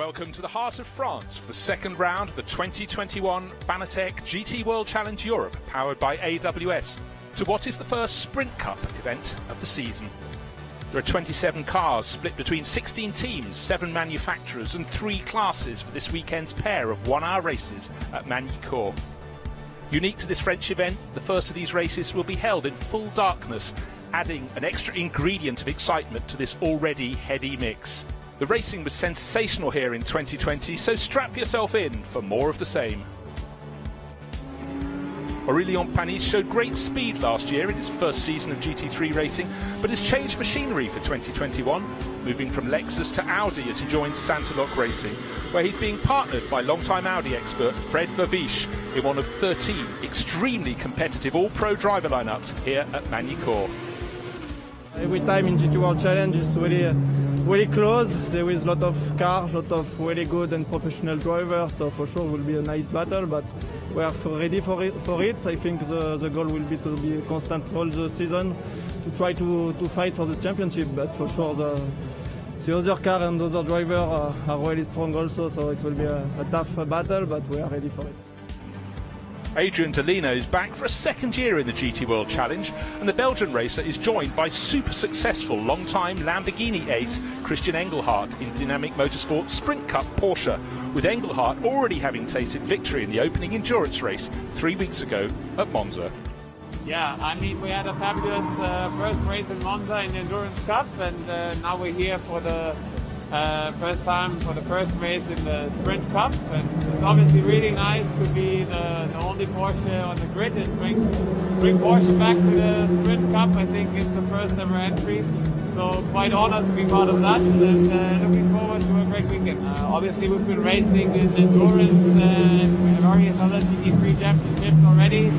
Welcome to the heart of France for the second round of the 2021 Fanatec GT World Challenge Europe, powered by AWS, to what is the first Sprint Cup event of the season. There are 27 cars split between 16 teams, 7 manufacturers and 3 classes for this weekend's pair of 1-hour races at Magny-Cours. Unique to this French event, the first of these races will be held in full darkness, adding an extra ingredient of excitement to this already heady mix. The racing was sensational here in 2020, so strap yourself in for more of the same. Aurélien Panis showed great speed last year in his first season of GT3 racing, but has changed machinery for 2021, moving from Lexus to Audi as he joins Santalok Racing, where he's being partnered by longtime Audi expert Fred Verviche in one of 13 extremely competitive all-pro driver lineups here at Magny-Cours. Every time in GT World Challenge is really close. There is a lot of cars, a lot of really good and professional drivers, so for sure it will be a nice battle, but we are ready for it. I think the goal will be to be constant all the season, to try to fight for the championship, but for sure the other car and other drivers are really strong also, so it will be a tough battle, but we are ready for it. Adrian Delino is back for a second year in the GT World Challenge, and the Belgian racer is joined by super successful long-time Lamborghini ace Christian Engelhardt in Dynamic Motorsports Sprint Cup Porsche, with Engelhardt already having tasted victory in the opening endurance race 3 weeks ago at Monza. Yeah, I mean, we had a fabulous first race in Monza in the Endurance Cup, and now we're here for the first time for the first race in the Sprint Cup, and it's obviously really nice to be the only Porsche on the grid and bring Porsche back to the Sprint Cup. I think it's the first ever entry, so quite honored to be part of that, and looking forward to a great weekend. Obviously we've been racing in endurance and various other GT3 championships already.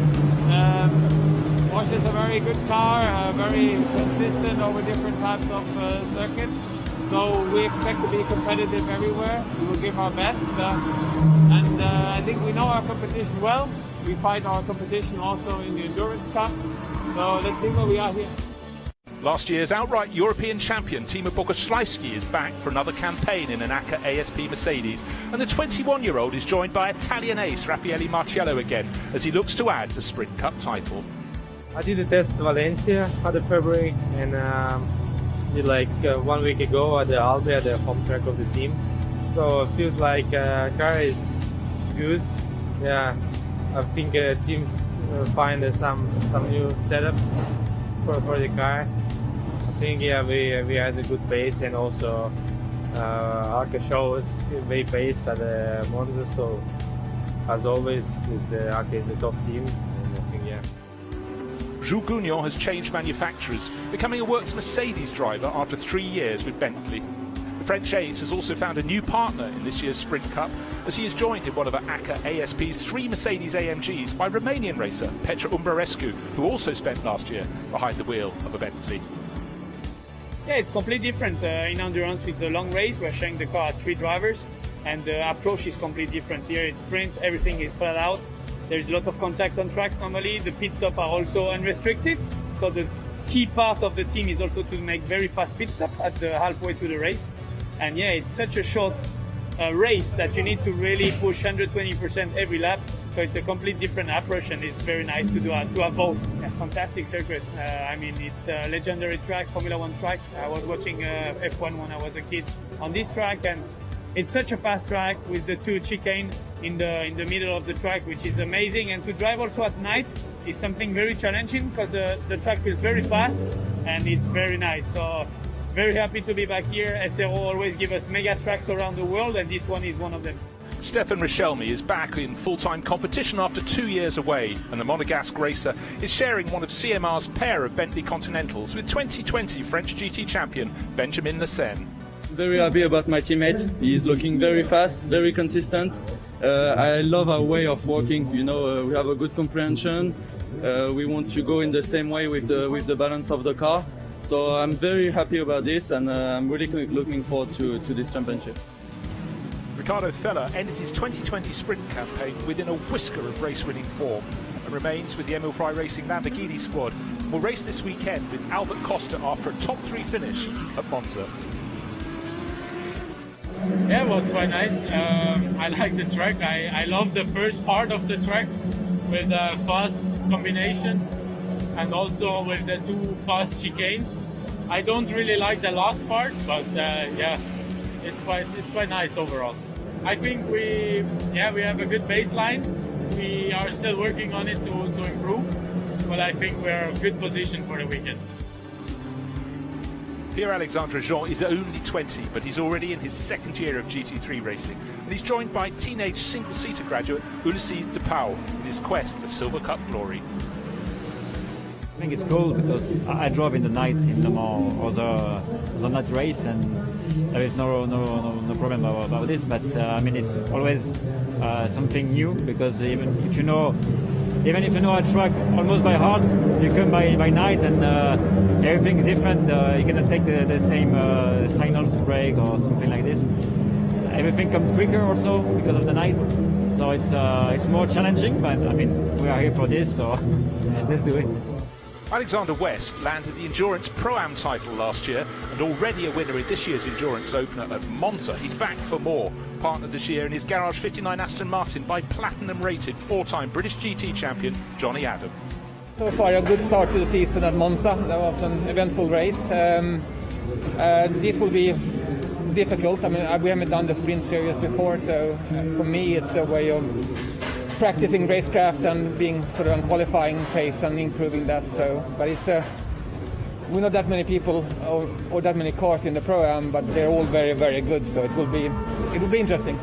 Porsche is a very good car, very consistent over different types of circuits. So we expect to be competitive everywhere. We will give our best, and I think we know our competition well. We fight our competition also in the Endurance Cup. So let's see where we are here. Last year's outright European champion Timo Boguslawski is back for another campaign in an ACA ASP Mercedes, and the 21-year-old is joined by Italian ace Raffaele Marciello again as he looks to add the Sprint Cup title. I did a test Valencia at the February, and did like 1 week ago at the Albi, at the home track of the team. So it feels like car is good. Yeah, I think teams find some new setups for the car. I think we had a good pace, and also ACA shows very pace at the Monza. So as always, ACA is the top team. And I think Jules Gounon has changed manufacturers, becoming a works Mercedes driver after 3 years with Bentley. The French ace has also found a new partner in this year's Sprint Cup, as he is joined in one of ACA ASP's 3 Mercedes AMGs by Romanian racer Petra Umberescu, who also spent last year behind the wheel of a Bentley. Yeah, it's completely different. In endurance, it's a long race. We're sharing the car at 3 drivers, and the approach is completely different. Here it's sprint, everything is flat out. There's a lot of contact on tracks normally. The pit stops are also unrestricted. So the key part of the team is also to make very fast pit stop at the halfway to the race. And yeah, it's such a short race that you need to really push 120% every lap. So it's a completely different approach, and it's very nice to have both. A fantastic circuit. I mean, it's a legendary track, Formula 1 track. I was watching F1 when I was a kid on this track, and it's such a fast track with the 2 chicane in the middle of the track, which is amazing. And to drive also at night is something very challenging, because the track feels very fast and it's very nice. So very happy to be back here. SRO always give us mega tracks around the world, and this one is one of them. Stefan Richelme is back in full-time competition after 2 years away, and the Monegasque racer is sharing one of CMR's pair of Bentley Continentals with 2020 French GT champion Benjamin Lessen. Very happy about my teammate. He's looking very fast, very consistent. I love our way of working. You know, we have a good comprehension. We want to go in the same way with the balance of the car. So I'm very happy about this, and I'm really looking forward to this championship. Ricardo Feller ended his 2020 sprint campaign within a whisker of race-winning form, and remains with the Emil Frey Racing Lamborghini squad. Will race this weekend with Albert Costa after a top 3 finish at Monza. Yeah, it was quite nice. I like the track. I love the first part of the track with the fast combination and also with the two fast chicanes. I don't really like the last part, but yeah, it's quite nice overall. I think we have a good baseline. We are still working on it to improve, but I think we're in a good position for the weekend. Pierre-Alexandre Jean is only 20, but he's already in his second year of GT3 racing, and he's joined by teenage single-seater graduate Ulysses de Pauw in his quest for Silver Cup glory. I think it's cool because I drove in the night in Le Mans other night race, and there is no problem about this. But I mean, it's always something new, because even if you know a track almost by heart, you come by night and everything is different. You cannot take the same signals to brake or something like this. So everything comes quicker also because of the night. So it's more challenging. But I mean, we are here for this, so let's do it. Alexander West landed the Endurance Pro-Am title last year and already a winner in this year's Endurance Opener at Monza. He's back for more, partnered this year in his Garage 59 Aston Martin by platinum-rated four-time British GT champion Johnny Adam. So far a good start to the season at Monza. That was an eventful race. This will be difficult. I mean, we haven't done the sprint series before, so for me it's a way of practicing racecraft and being sort of on qualifying pace and improving that. So, but it's we're not that many people or that many cars in the Pro-Am, but they're all very, very good. So it will be interesting.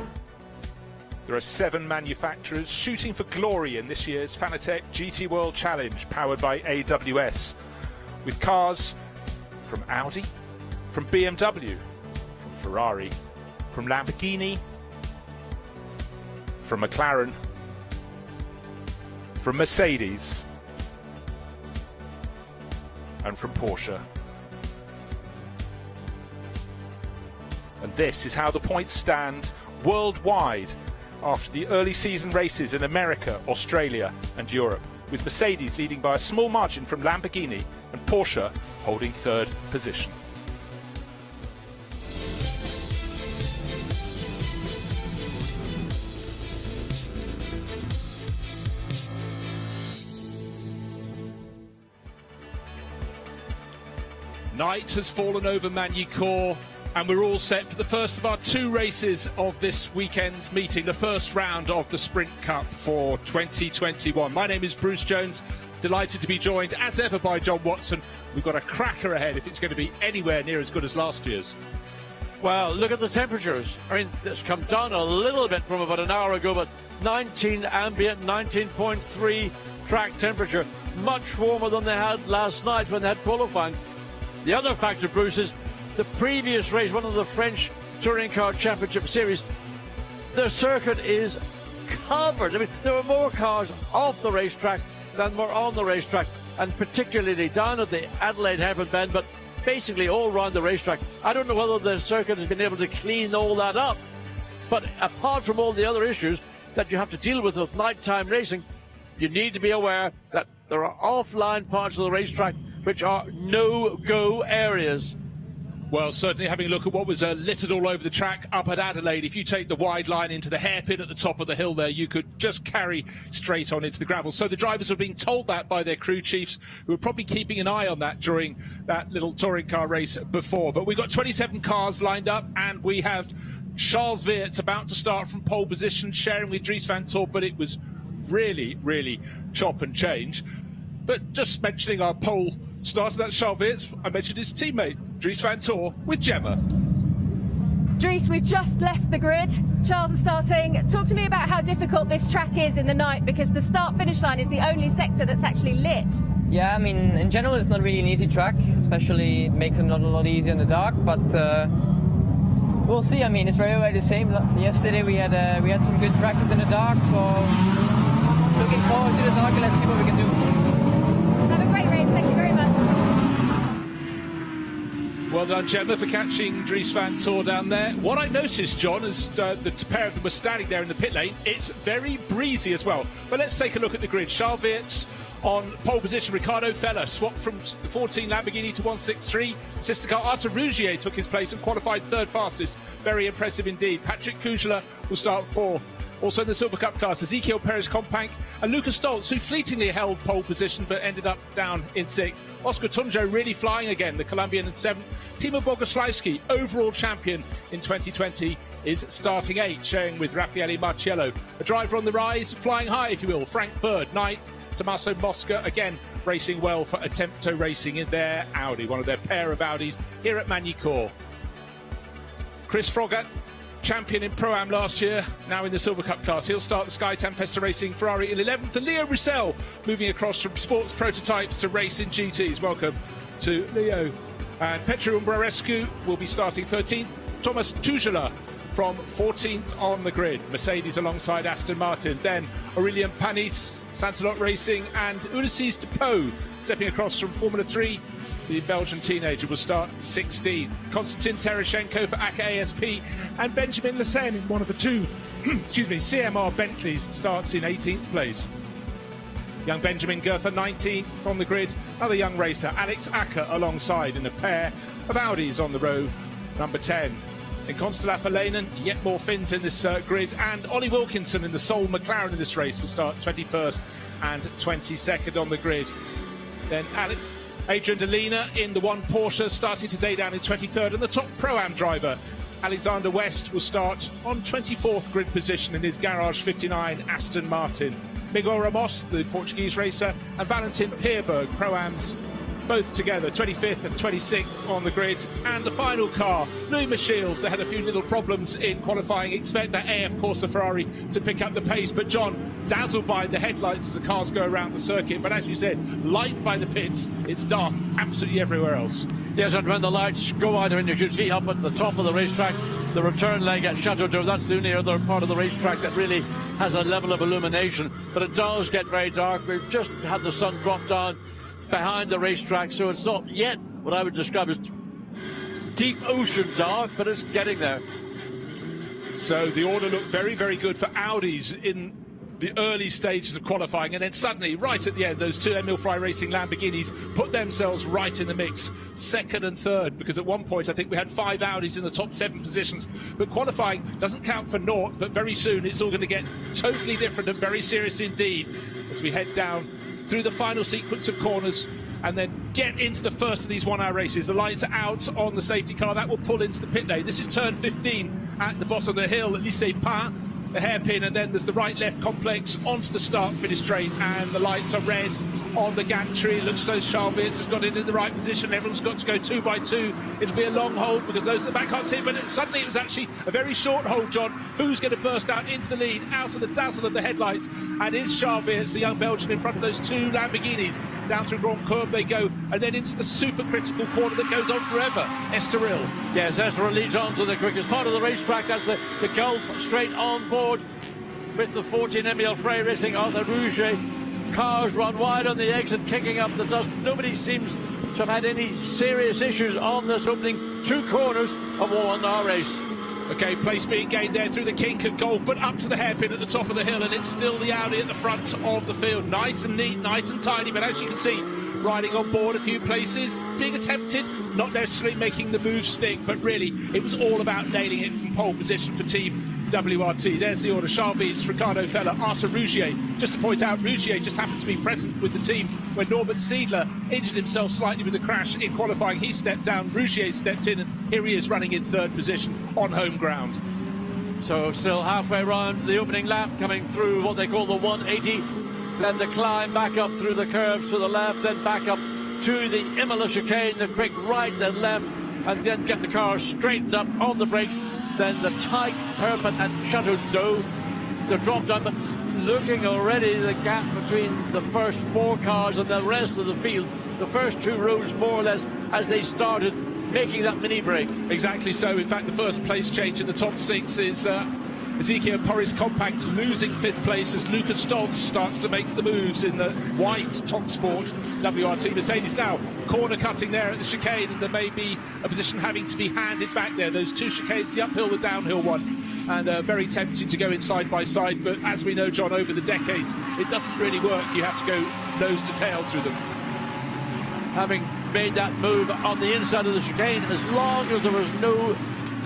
There are 7 manufacturers shooting for glory in this year's Fanatec GT World Challenge, powered by AWS, with cars from Audi, from BMW, from Ferrari, from Lamborghini, from McLaren, from Mercedes, and from Porsche. And this is how the points stand worldwide after the early season races in America, Australia and Europe, with Mercedes leading by a small margin from Lamborghini and Porsche holding third position. Night has fallen over Magny-Cours, and we're all set for the first of our 2 races of this weekend's meeting, the first round of the Sprint Cup for 2021. My name is Bruce Jones, delighted to be joined as ever by John Watson. We've got a cracker ahead if it's going to be anywhere near as good as last year's. Well, look at the temperatures. I mean, it's come down a little bit from about an hour ago, but 19 ambient, 19.3 track temperature, much warmer than they had last night when they had qualifying. The other factor, Bruce, is the previous race, one of the French Touring Car Championship Series, the circuit is covered. I mean, there were more cars off the racetrack than were on the racetrack, and particularly down at the Adelaide Hairpin Bend, but basically all around the racetrack. I don't know whether the circuit has been able to clean all that up, but apart from all the other issues that you have to deal with nighttime racing, you need to be aware that there are offline parts of the racetrack which are no-go areas. Well, certainly having a look at what was littered all over the track up at Adelaide, if you take the wide line into the hairpin at the top of the hill there, you could just carry straight on into the gravel. So the drivers were being told that by their crew chiefs, who were probably keeping an eye on that during that little touring car race before. But we've got 27 cars lined up, and we have Charles Weerts about to start from pole position, sharing with Dries van Tor, but it was really chop and change. But just mentioning our pole starter, that's Charles Weerts. I mentioned his teammate, Dries van Tor, with Gemma. Dries, we've just left the grid. Charles is starting. Talk to me about how difficult this track is in the night, because the start-finish line is the only sector that's actually lit. Yeah, I mean, in general, it's not really an easy track. Especially, it makes it not a lot easier in the dark. But we'll see. I mean, it's very well the same. Yesterday we had some good practice in the dark, so looking forward to the dark, and let's see what we can do. Have a great race. Thank you very much. Well done, Gemma, for catching Dries van Tor down there. What I noticed, John, as the pair of them were standing there in the pit lane, it's very breezy as well. But let's take a look at the grid. Charles Weerts on pole position. Ricardo Feller swapped from 14 Lamborghini to 163. Sister car Arthur Rougier took his place and qualified third fastest. Very impressive indeed. Patrick Kujala will start 4th. Also in the Silver Cup class, Ezekiel Perez-Companc and Lucas Stoltz, who fleetingly held pole position but ended up down in 6th. Oscar Tunjo really flying again, the Colombian in 7th. Timo Bogoslawski, overall champion in 2020, is starting 8th, sharing with Raffaele Marciello. A driver on the rise, flying high, if you will. Frank Bird, 9th. Tommaso Mosca, again, racing well for Attempto Racing in their Audi, one of their pair of Audis here at Magny-Cours. Chris Froggatt, champion in Pro-Am last year, now in the Silver Cup class. He'll start the Sky Tempesta Racing Ferrari in 11th. And Leo Roussel moving across from sports prototypes to race in GTs. Welcome to Leo. And Petru Umbrarescu will be starting 13th. Thomas Tuchela from 14th on the grid. Mercedes alongside Aston Martin. Then Aurelien Panis, Santalot Racing, and Ulysses Depot stepping across from Formula 3. The Belgian teenager will start 16th. Konstantin Terashenko for ACA ASP, and Benjamin Lessen in one of the two CMR Bentleys starts in 18th place. Young Benjamin Goethe 19th on the grid. Another young racer, Alex Acker, alongside in a pair of Audis on the row, number 10. In Constellapalainen, yet more Finns in this grid, and Ollie Wilkinson in the sole McLaren in this race will start 21st and 22nd on the grid. Then Adrian Delina in the one Porsche starting today down in 23rd, and the top Pro-Am driver Alexander West will start on 24th grid position in his Garage 59 Aston Martin. Miguel Ramos, the Portuguese racer, and Valentin Pierberg, Pro-Ams, both together, 25th and 26th on the grid. And the final car, Louis Michiels. They had a few little problems in qualifying. Expect that AF Corsa Ferrari to pick up the pace. But John, dazzled by the headlights as the cars go around the circuit. But as you said, light by the pits. It's dark absolutely everywhere else. Yes, and when the lights go out, and you can see up at the top of the racetrack, the return leg at Chateau d'Eau, that's the only other part of the racetrack that really has a level of illumination. But it does get very dark. We've just had the sun drop down behind the racetrack, so it's not yet what I would describe as deep ocean dark, but it's getting there. So the order looked very, very good for Audis in the early stages of qualifying, and then suddenly, right at the end, those two Emil Frey Racing Lamborghinis put themselves right in the mix, 2nd and 3rd, because at one point I think we had 5 Audis in the top 7 positions. But qualifying doesn't count for naught, but very soon it's all going to get totally different and very serious indeed as we head down through the final sequence of corners and then get into the first of these 1 hour races. The lights are out on the safety car. That will pull into the pit lane. This is turn 15 at the bottom of the hill at Lycée Pin, the hairpin, and then there's the right-left complex onto the start-finish straight, and the lights are red on the gantry. Looks so Charles Wirtz has got it in the right position. Everyone's got to go 2 by 2. It'll be a long hold because those at the back can't see it, but suddenly it was actually a very short hold, John. Who's going to burst out into the lead, out of the dazzle of the headlights? And is Charles Wirtz, the young Belgian, in front of those 2 Lamborghinis. Down through Grand Curve they go, and then into the super critical corner that goes on forever. Estoril. Yes, Estoril leads on to the quickest part of the racetrack. That's the Gulf straight on board with the 14 Emil Frey Racing Arthur Rouget. Cars run wide on the exit, kicking up the dust. Nobody seems to have had any serious issues on this opening 2 corners of a 1 hour race. Okay, place being gained there through the kink at Gulf, but up to the hairpin at the top of the hill, and it's still the Audi at the front of the field. Nice and neat, nice and tidy, but as you can see, riding on board a few places, being attempted, not necessarily making the move stick, but really it was all about nailing it from pole position for Team WRT. There's the order: Charles Wirtz, Ricardo Feller, Arthur Rougier. Just to point out, Rougier just happened to be present with the team when Norbert Siedler injured himself slightly with a crash in qualifying. He stepped down, Rougier stepped in, and here he is running in 3rd position on home ground. So still halfway round the opening lap, coming through what they call the 180, then the climb back up through the curves to the left, then back up to the Imola chicane, the quick right and left, and then get the car straightened up on the brakes, then the tight hairpin at Chateau d'Eau, the drop down, but looking already the gap between the first 4 cars and the rest of the field, the first 2 rows more or less as they started making that mini break. Exactly so. In fact, the first place change in the top 6 is Ezekiel Perez-Companc losing 5th place as Lucas Stoltz starts to make the moves in the white Top Sport WRT Mercedes. Now, corner cutting there at the chicane, and there may be a position having to be handed back there. Those 2 chicanes, the uphill, the downhill one, and very tempting to go in side by side, but as we know, John, over the decades, it doesn't really work. You have to go nose to tail through them. Having made that move on the inside of the chicane, as long as there was no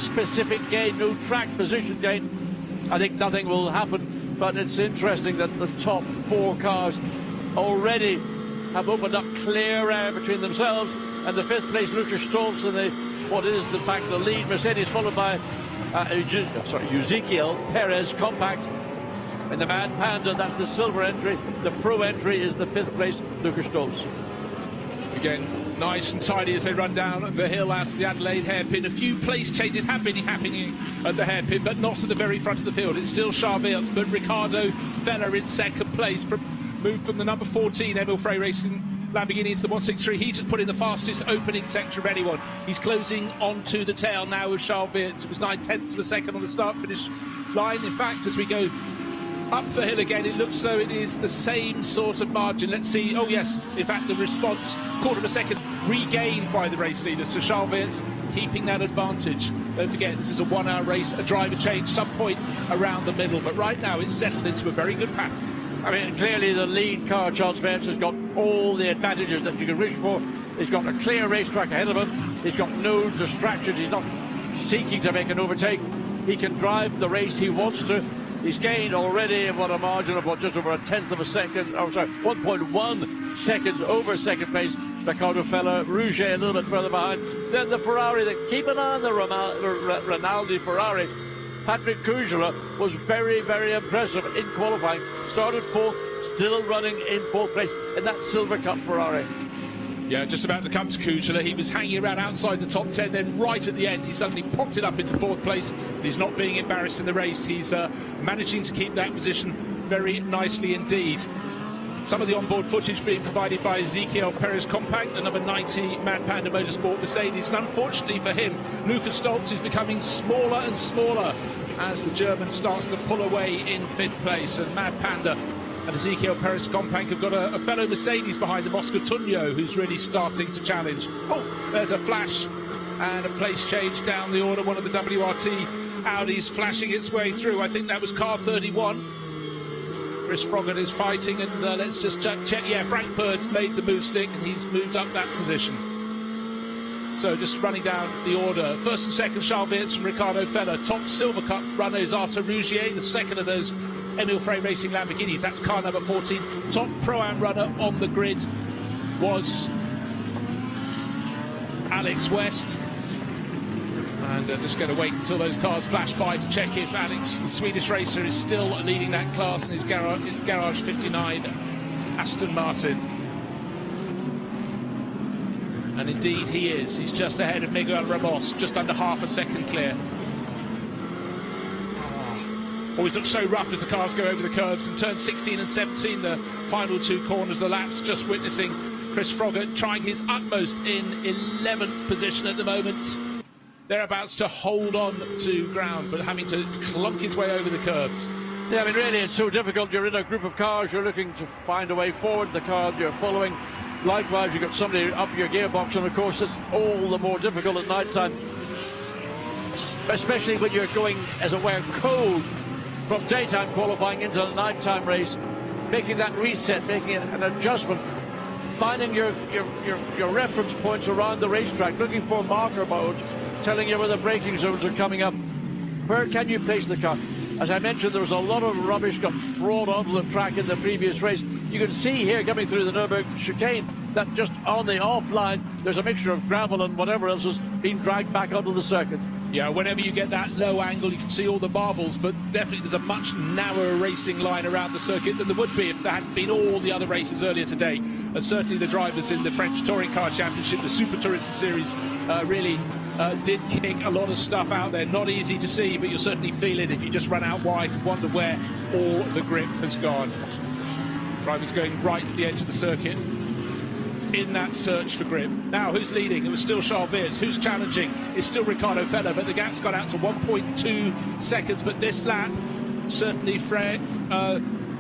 specific gain, no track position gain, I think nothing will happen. But it's interesting that the top 4 cars already have opened up clear air between themselves and the 5th place Lucas Stolz and what is the fact the lead Mercedes, followed by Ezekiel Perez compact. And the Mad Panda, that's the silver entry. The pro entry is the 5th place Lucas Stolz. Again, nice and tidy as they run down the hill out of the Adelaide hairpin. A few place changes have been happening at the hairpin, but not at the very front of the field. It's still Charles Weerts, but Ricardo Feller in 2nd place. Moved from the number 14 Emil Frey Racing Lamborghini into the 163. He's just put in the fastest opening sector of anyone. He's closing onto the tail now with Charles Weerts. It was 9/10 of a second on the start-finish line. In fact, as we go up the hill again, it looks so it is the same sort of margin. Let's see. Oh yes, in fact the response, quarter of a second regained by the race leader. So Charles Weerts keeping that advantage. Don't forget, this is a 1-hour race, a driver change some point around the middle, but right now it's settled into a very good pattern. I mean, clearly the lead car, Charles Weerts, has got all the advantages that you can wish for. He's got a clear racetrack ahead of him. He's got no distractions. He's not seeking to make an overtake. He can drive the race he wants to. He's gained already a margin of just over 1/10 of a second. Oh, sorry, 1.1 seconds over 2nd place. Ricardo Feller, Rouget a little bit further behind. Then the Ferrari, keep an eye on the Rinaldi Ferrari. Patrick Kujeler was very, very impressive in qualifying. Started 4th, still running in 4th place in that Silver Cup Ferrari. Yeah, just about to come to Kujeler. He was hanging around outside the top 10, then right at the end he suddenly popped it up into 4th place. But he's not being embarrassed in the race. He's managing to keep that position very nicely indeed. Some of the onboard footage being provided by Ezekiel Perez Compact, the number 90 Mad Panda Motorsport Mercedes. And unfortunately for him, Lucas Stolz is becoming smaller and smaller as the German starts to pull away in 5th place. And Mad Panda and Ezekiel Perez Compact have got a fellow Mercedes behind them, Oscar Tunyo, who's really starting to challenge. Oh, there's a flash and a place change down the order. One of the WRT Audis flashing its way through. I think that was car 31. Chris Froggatt is fighting, and let's just check. Yeah, Frank Bird's made the move stick, and he's moved up that position. So just running down the order. 1st and 2nd, Charles Weerts and Ricardo Feller. Top Silver Cup runners after Rougier, the 2nd of those Emil Frey Racing Lamborghinis. That's car number 14. Top Pro-Am runner on the grid was Alex West. And just going to wait until those cars flash by to check if Alex, the Swedish racer, is still leading that class in his Garage 59 Aston Martin. And indeed he is. He's just ahead of Miguel Ramos, just under half a second clear. Always looks so rough as the cars go over the curbs. And turn 16 and 17, the final 2 corners, the laps, just witnessing Chris Froggatt trying his utmost in 11th position at the moment. Thereabouts to hold on to ground, but having to clunk his way over the curbs. Yeah, I mean, really, it's so difficult. You're in a group of cars, you're looking to find a way forward, the car you're following. Likewise, you've got somebody up your gearbox, and of course, it's all the more difficult at night time, especially when you're going, as it were, cold from daytime qualifying into a nighttime race, making that reset, making an adjustment, finding your reference points around the racetrack, looking for marker modes, telling you where the braking zones are coming up. Where can you place the car? As I mentioned, there was a lot of rubbish got brought onto the track in the previous race. You can see here coming through the Nürburgring chicane that just on the offline, there's a mixture of gravel and whatever else has been dragged back onto the circuit. Yeah, whenever you get that low angle, you can see all the marbles, but definitely there's a much narrower racing line around the circuit than there would be if there hadn't been all the other races earlier today. And certainly the drivers in the French Touring Car Championship, the Super Tourism Series, really did kick a lot of stuff out there. Not easy to see, but you'll certainly feel it if you just run out wide and wonder where all the grip has gone. Drivers going right to the edge of the circuit in that search for grip. Now, who's leading? It was still Charles Weerts. Who's challenging? It's still Ricardo Feller, but the gap's got out to 1.2 seconds. But this lap, certainly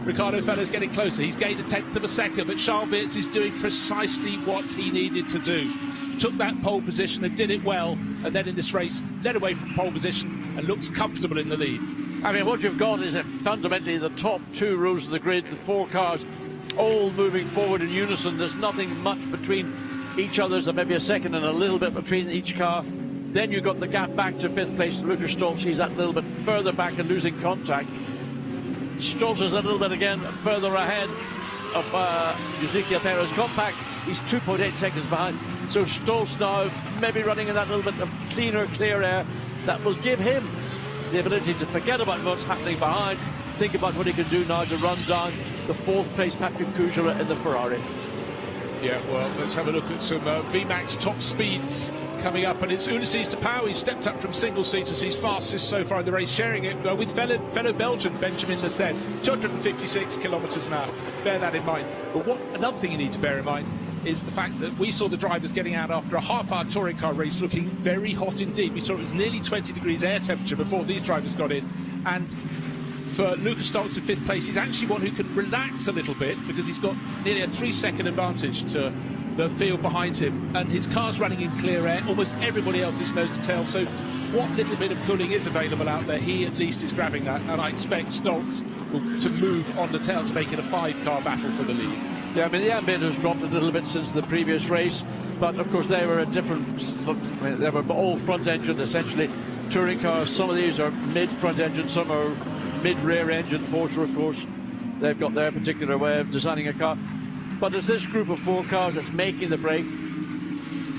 Ricardo Feller's getting closer. He's gained 1/10 of a second, but Charles Weerts is doing precisely what he needed to do. Took that pole position and did it well, and then in this race led away from pole position and looks comfortable in the lead. I mean, what you've got is fundamentally the top 2 rows of the grid, the 4 cars all moving forward in unison. There's nothing much between each other. There's maybe a second and a little bit between each car. Then you've got the gap back to 5th place. Lucas Stolz, he's that little bit further back and losing contact. Stolz is a little bit again further ahead of Ezequiel Perez Compact. He's 2.8 seconds behind. So Stolz now maybe running in that little bit of cleaner, clear air that will give him the ability to forget about what's happening behind, think about what he can do now to run down the 4th place Patrick Kuchera in the Ferrari. Yeah, well, let's have a look at some VMAX top speeds coming up, and it's Ulisses de Pauw. He's stepped up from single seaters. He's fastest so far in the race, sharing it with fellow Belgian Benjamin Lecen, 256 kilometres an hour. Bear that in mind. But another thing you need to bear in mind is the fact that we saw the drivers getting out after a half-hour touring car race looking very hot indeed. We saw it was nearly 20 degrees air temperature before these drivers got in, and for Lucas Stolz in 5th place, he's actually one who can relax a little bit because he's got nearly a 3-second advantage to the field behind him, and his car's running in clear air. Almost everybody else is nose to tail, so what little bit of cooling is available out there, he at least is grabbing that, and I expect Stolz to move on the tail to make it a 5-car battle for the lead. Yeah, I mean, the ambient has dropped a little bit since the previous race, but of course they were a different, they were all front engine essentially touring cars. Some of these are mid front engine, some are mid rear engine. Porsche, of course, they've got their particular way of designing a car. But it's this group of 4 cars that's making the break.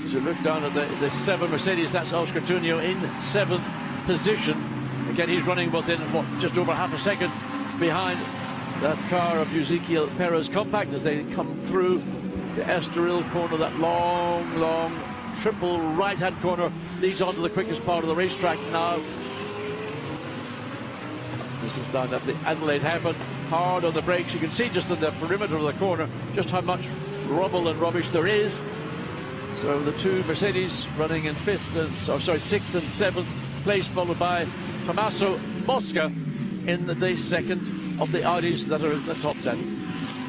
As you look down at the 7 Mercedes, that's Oscar Tunio in 7th position. Again, he's running within just over half a second behind that car of Ezequiel Perez Compact as they come through the Estoril corner. That long triple right-hand corner leads on to the quickest part of the racetrack now. This is down at the Adelaide hairpin, hard on the brakes. You can see just in the perimeter of the corner just how much rubble and rubbish there is. So the 2 Mercedes running in 6th and 7th place, followed by Tommaso Mosca in the 2nd of the Audis that are in the top 10.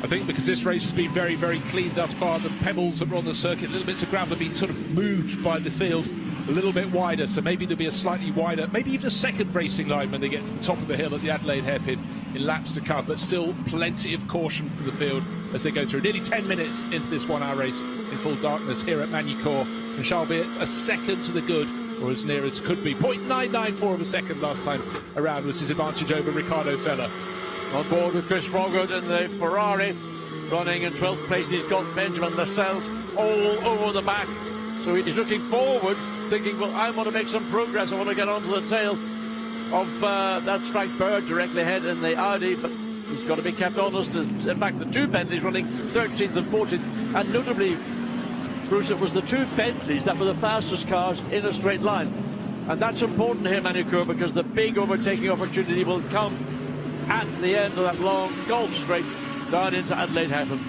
I think because this race has been very, very clean thus far, the pebbles that were on the circuit, little bits of gravel have been sort of moved by the field a little bit wider, so maybe there'll be a slightly wider, maybe even a second racing line when they get to the top of the hill at the Adelaide hairpin in laps to come, but still plenty of caution from the field as they go through. Nearly 10 minutes into this 1-hour race in full darkness here at Magny-Cours, and Charles Weerts a second to the good, or as near as could be. 0.994 of a second last time around was his advantage over Ricardo Feller. On board with Chris Froggart in the Ferrari, running in 12th place. He's got Benjamin Lascelles all over the back, so he's looking forward, thinking, well, I want to make some progress, I want to get onto the tail of that's Frank Bird directly ahead in the Audi, but he's got to be kept honest. In fact, the 2 Bentleys running 13th and 14th, and notably, Bruce, it was the 2 Bentleys that were the fastest cars in a straight line, and that's important here, Magny-Cours, because the big overtaking opportunity will come at the end of that long Gulf Straight down into Adelaide hairpin.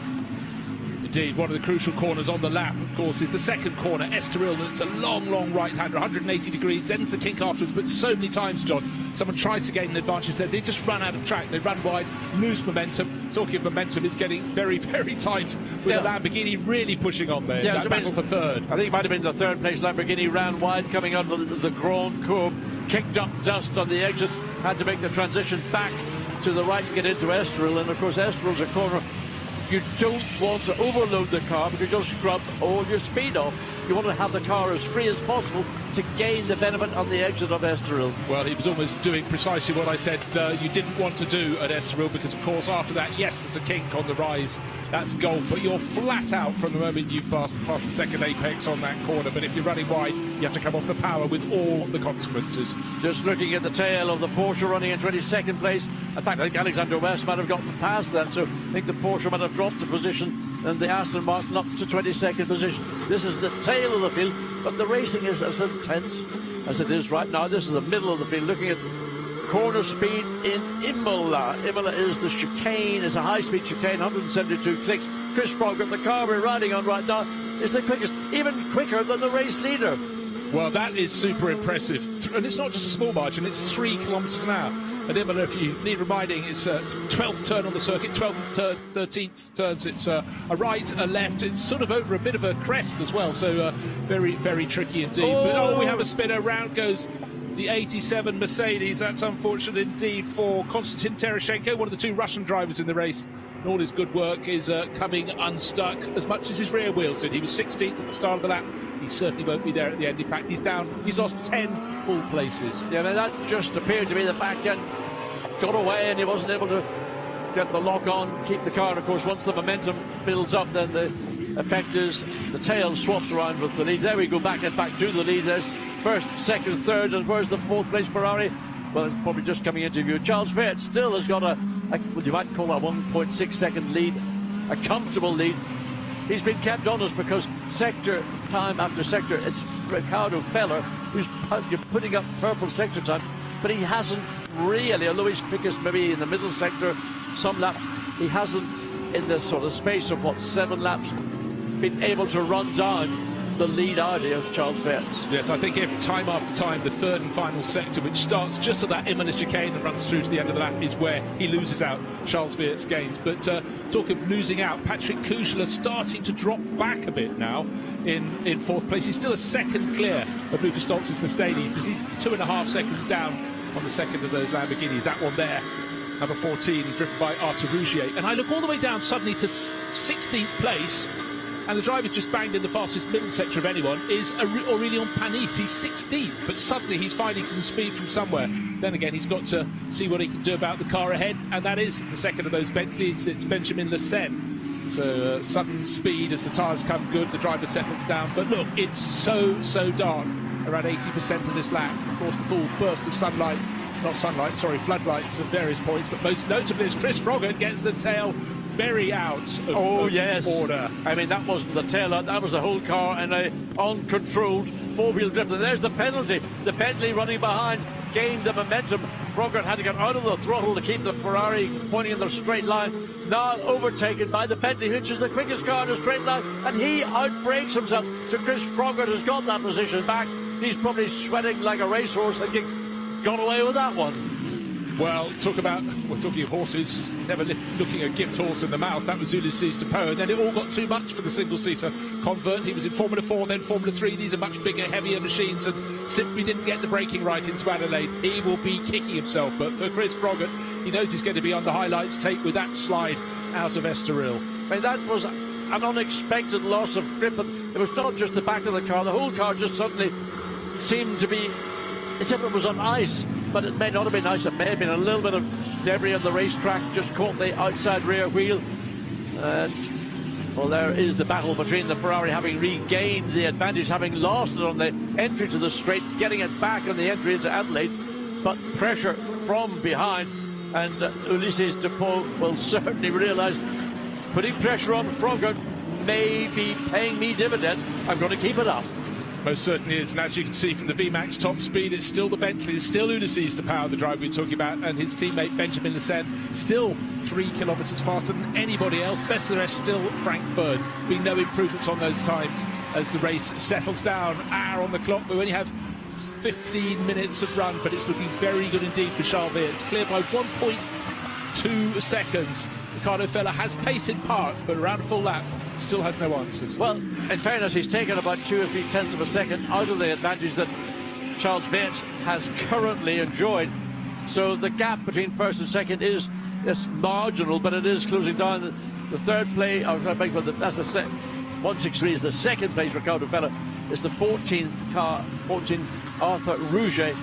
Indeed, one of the crucial corners on the lap, of course, is the 2nd corner, Estoril. It's a long right-hander, 180 degrees, then it's the kink afterwards, but so many times, John, someone tries to gain an advantage there, they just run out of track, they run wide, lose momentum. Talking of momentum, it's getting very, very tight with the Lamborghini really pushing on there. That battle for 3rd. I think it might have been the 3rd place Lamborghini, ran wide coming out of the Grand Courbe, kicked up dust on the exit, had to make the transition back to the right to get into Estoril, and of course Estoril's a corner you don't want to overload the car because you'll scrub all your speed off. You want to have the car as free as possible to gain the benefit on the exit of Estoril. Well, he was almost doing precisely what I said you didn't want to do at Estoril, because of course after that, yes, there's a kink on the rise, that's Gulf, but you're flat out from the moment you've passed the 2nd apex on that corner. But if you're running wide, you have to come off the power with all the consequences. Just looking at the tail of the Porsche running in 22nd place. In fact, I think Alexander West might have gotten past that, so I think the Porsche might have dropped the position and the Aston Martin up to 22nd position. This is the tail of the field, but the racing is as intense as it is right now. This is the middle of the field, looking at corner speed in Imola. Imola is the chicane, it's a high-speed chicane, 172 clicks. Chris Froggart, the car we're riding on right now, is the quickest, even quicker than the race leader. Well, that is super impressive. And it's not just a small margin, it's 3 kilometres an hour. And Imola, if you need reminding, it's a 12th turn on the circuit, 12th, 13th turns. It's a right, a left. It's sort of over a bit of a crest as well. So very, very tricky indeed. But we have a spinner. Round goes the 87 Mercedes. That's unfortunate indeed for Konstantin Tereshchenko, one of the two Russian drivers in the race. And all his good work is coming unstuck as much as his rear wheels did. He was 16th at the start of the lap. He certainly won't be there at the end. In fact, he's lost 10 full places. Yeah, I mean, that just appeared to be the back end got away and he wasn't able to get the lock on, keep the car. And of course, once the momentum builds up, then the effect is the tail swaps around with the lead. There we go, back in fact to the lead. There's first, second, third, and where's the fourth place Ferrari? Well, it's probably just coming into view. Charles Fett still has got what you might call a 1.6 second lead, a comfortable lead. He's been kept honest because sector time after sector, it's Ricardo Feller who's putting up purple sector time, but he hasn't really, although he's quickest maybe in the middle sector, some laps, he hasn't in this sort of space of 7 laps been able to run down the lead idea of Charles Fetz. Yes, I think every time after time, the third and final sector, which starts just at that imminent chicane and runs through to the end of the lap, is where he loses out. Charles Fetz gains. But talk of losing out, Patrick Kushler starting to drop back a bit now in fourth place. He's still a second clear of Lukas Stoltz's Mercedes, because he's 2.5 seconds down on the second of those Lamborghinis. That one there, number 14, driven by Arthur Rougier. And I look all the way down suddenly to 16th place, and the driver just banged in the fastest middle sector of anyone is Aurélien Panis. He's 16th, but suddenly he's finding some speed from somewhere. Then again, he's got to see what he can do about the car ahead, and that is the second of those Bentleys. It's Benjamin Lecen. So sudden speed as the tyres come good, the driver settles down. But look, it's so dark around 80% of this lap. Of course, the full burst of sunlight, floodlights at various points, but most notably as Chris Froggatt gets the tail very out of order. I mean, that wasn't the tail out, that was the whole car in a uncontrolled four-wheel drift. And there's the penalty. The Bentley running behind gained the momentum. Froggatt had to get out of the throttle to keep the Ferrari pointing in the straight line. Now overtaken by the Bentley, which is the quickest car in a straight line, and he outbrakes himself. So Chris Froggatt has got that position back. He's probably sweating like a racehorse, and he got away with that one. Well, we're talking of horses, never looking a gift horse in the mouth. That was Ulysses Depot, and then it all got too much for the single-seater convert. He was in Formula 4, then Formula 3. These are much bigger, heavier machines, and simply didn't get the braking right into Adelaide. He will be kicking himself, but for Chris Froggatt, he knows he's going to be on the highlights tape with that slide out of Estoril. I mean, that was an unexpected loss of grip, and it was not just the back of the car. The whole car just suddenly seemed to be, as if it was on ice. But it may not have been ice, it may have been a little bit of debris on the racetrack, just caught the outside rear wheel. Well, there is the battle between the Ferrari having regained the advantage, having lost it on the entry to the straight, getting it back on the entry into Adelaide, but pressure from behind, and Ulysses Depot will certainly realise putting pressure on Froggatt may be paying me dividends. I'm going to keep it up. Most certainly is, and as you can see from the VMAX top speed, it's still the Bentley, it's still Ulysses Depot, the driver we're talking about, and his teammate Benjamin Lecen, still 3 kilometres faster than anybody else. Best of the rest, still Frank Bird. Been no improvements on those times as the race settles down. Hour on the clock, we only have 15 minutes of run, but it's looking very good indeed for Charles Fetz. It's clear by 1.2 seconds. Ricardo Feller has pace in parts, but around a full lap, still has no answers. Well, in fairness, he's taken about 2 or 3 tenths of a second out of the advantage that Charles Fetz has currently enjoyed. So the gap between first and second is marginal, but it is closing down. The third place, that's the 163 is the second place. Ricardo Feller is the 14th car, 14 Arthur Rougier,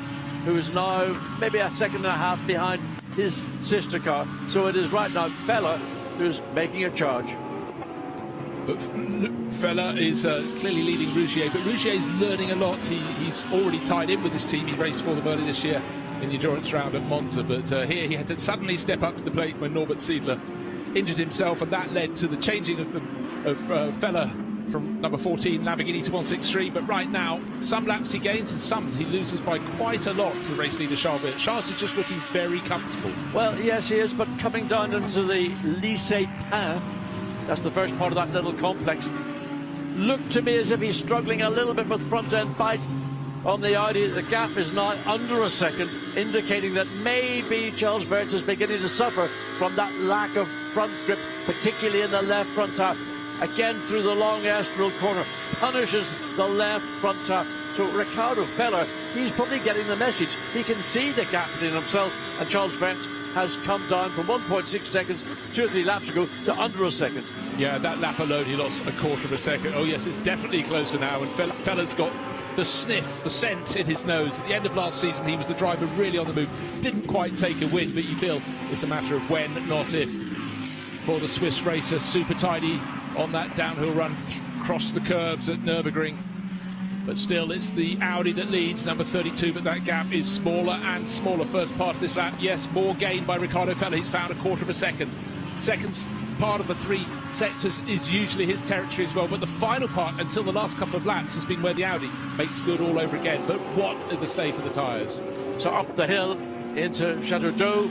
who is now maybe a second and a half behind his sister car. So it is right now Feller who's making a charge. But Feller is clearly leading Rougier, but Rougier is learning a lot. He's already tied in with his team. He raced for them early this year in the endurance round at Monza, but here he had to suddenly step up to the plate when Norbert Siedler injured himself, and that led to the changing of Feller from number 14 Lamborghini to 163. But right now, some laps he gains and some he loses by quite a lot to the race leader Charles Fetz. Charles is just looking very comfortable. Well, yes, he is, but coming down into the Lycée Pain, that's the first part of that little complex, looked to me as if he's struggling a little bit with front-end bite on the Audi. The gap is now under a second, indicating that maybe Charles Fetz is beginning to suffer from that lack of front grip, particularly in the left front tire. Again through the long Estoril corner, punishes the left front tire, So Ricardo Feller, he's probably getting the message. He can see the gap in himself, and Charles Vance has come down from 1.6 seconds 2 or 3 laps ago to under a second. Yeah, that lap alone, he lost a quarter of a second. Oh yes, it's definitely closer now, and Feller's got the sniff, the scent in his nose. At the end of last season, he was the driver really on the move. Didn't quite take a win, but you feel it's a matter of when, not if, for the Swiss racer. Super tidy on that downhill run across the curbs at Nürburgring. But still, it's the Audi that leads, number 32, but that gap is smaller and smaller. First part of this lap, yes, more gain by Ricardo Feller. He's found a quarter of a second. Second part of the 3 sectors is usually his territory as well, but the final part, until the last couple of laps, has been where the Audi makes good all over again. But what is the state of the tyres? So up the hill into Chateau d'Eau.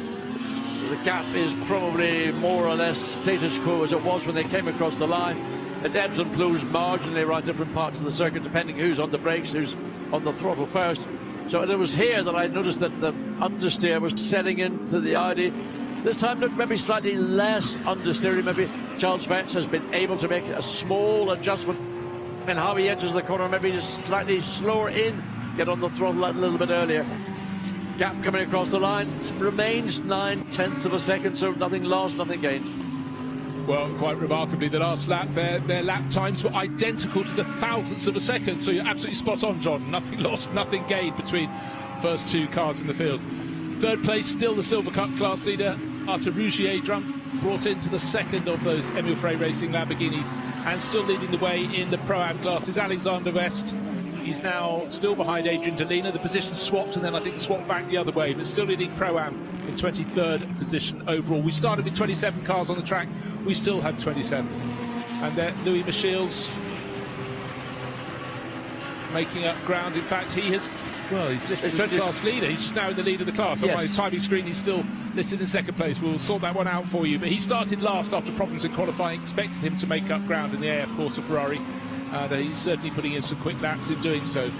So the gap is probably more or less status quo as it was when they came across the line. It ebbs and flows marginally around different parts of the circuit, depending who's on the brakes, who's on the throttle first. So it was here that I noticed that the understeer was setting into the Audi. This time, look, maybe slightly less understeering. Maybe Charles Vance has been able to make a small adjustment in how he enters the corner, maybe just slightly slower in, get on the throttle a little bit earlier. Gap coming across the line remains 9/10 of a second, so nothing lost, nothing gained. Well, quite remarkably, the last lap, their lap times were identical to the thousandths of a second, so you're absolutely spot on, John. Nothing lost, nothing gained between the first 2 cars in the field. Third place, still the Silver Cup class leader, Arthur Rougier, brought into the second of those Emile Frey Racing Lamborghinis, and still leading the way in the Pro-Am classes. Alexander West, he's now still behind Adrian Delina. The position swapped, and then I think swapped back the other way, but still leading Pro-Am in 23rd position overall. We started with 27 cars on the track, we still had 27. And there, Louis Michiels making up ground. In fact, he has, well, he's listed as the class leader. He's just now in the lead of the class. On my timing screen, he's still listed in second place. We'll sort that one out for you. But he started last after problems in qualifying. Expected him to make up ground in the AF Corsa Ferrari. And he's certainly putting in some quick laps in doing so.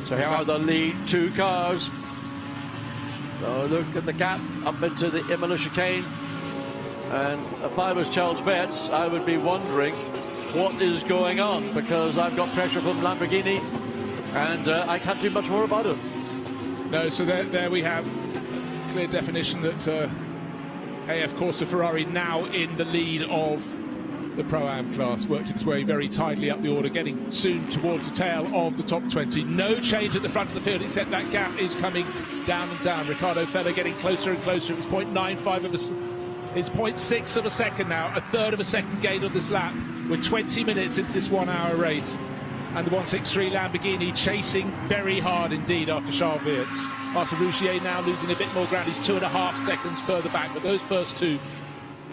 So here are the lead 2 cars. So look at the gap up into the Imola chicane. And if I was Charles Vance, I would be wondering what is going on, because I've got pressure from Lamborghini and I can't do much more about it. No, so there we have clear definition that AF Corsa Ferrari now in the lead of the Pro-Am class. Worked its way very tidily up the order, getting soon towards the tail of the top 20. No change at the front of the field, except that gap is coming down and down. Ricardo Feller getting closer and closer. It was 0.95 of a... It's 0.6 of a second now, a third of a second gain on this lap. We're 20 minutes into this 1-hour race. And the 163 Lamborghini chasing very hard indeed after Charles Wirtz. Arthur Rougier now losing a bit more ground. He's 2.5 seconds further back, but those first 2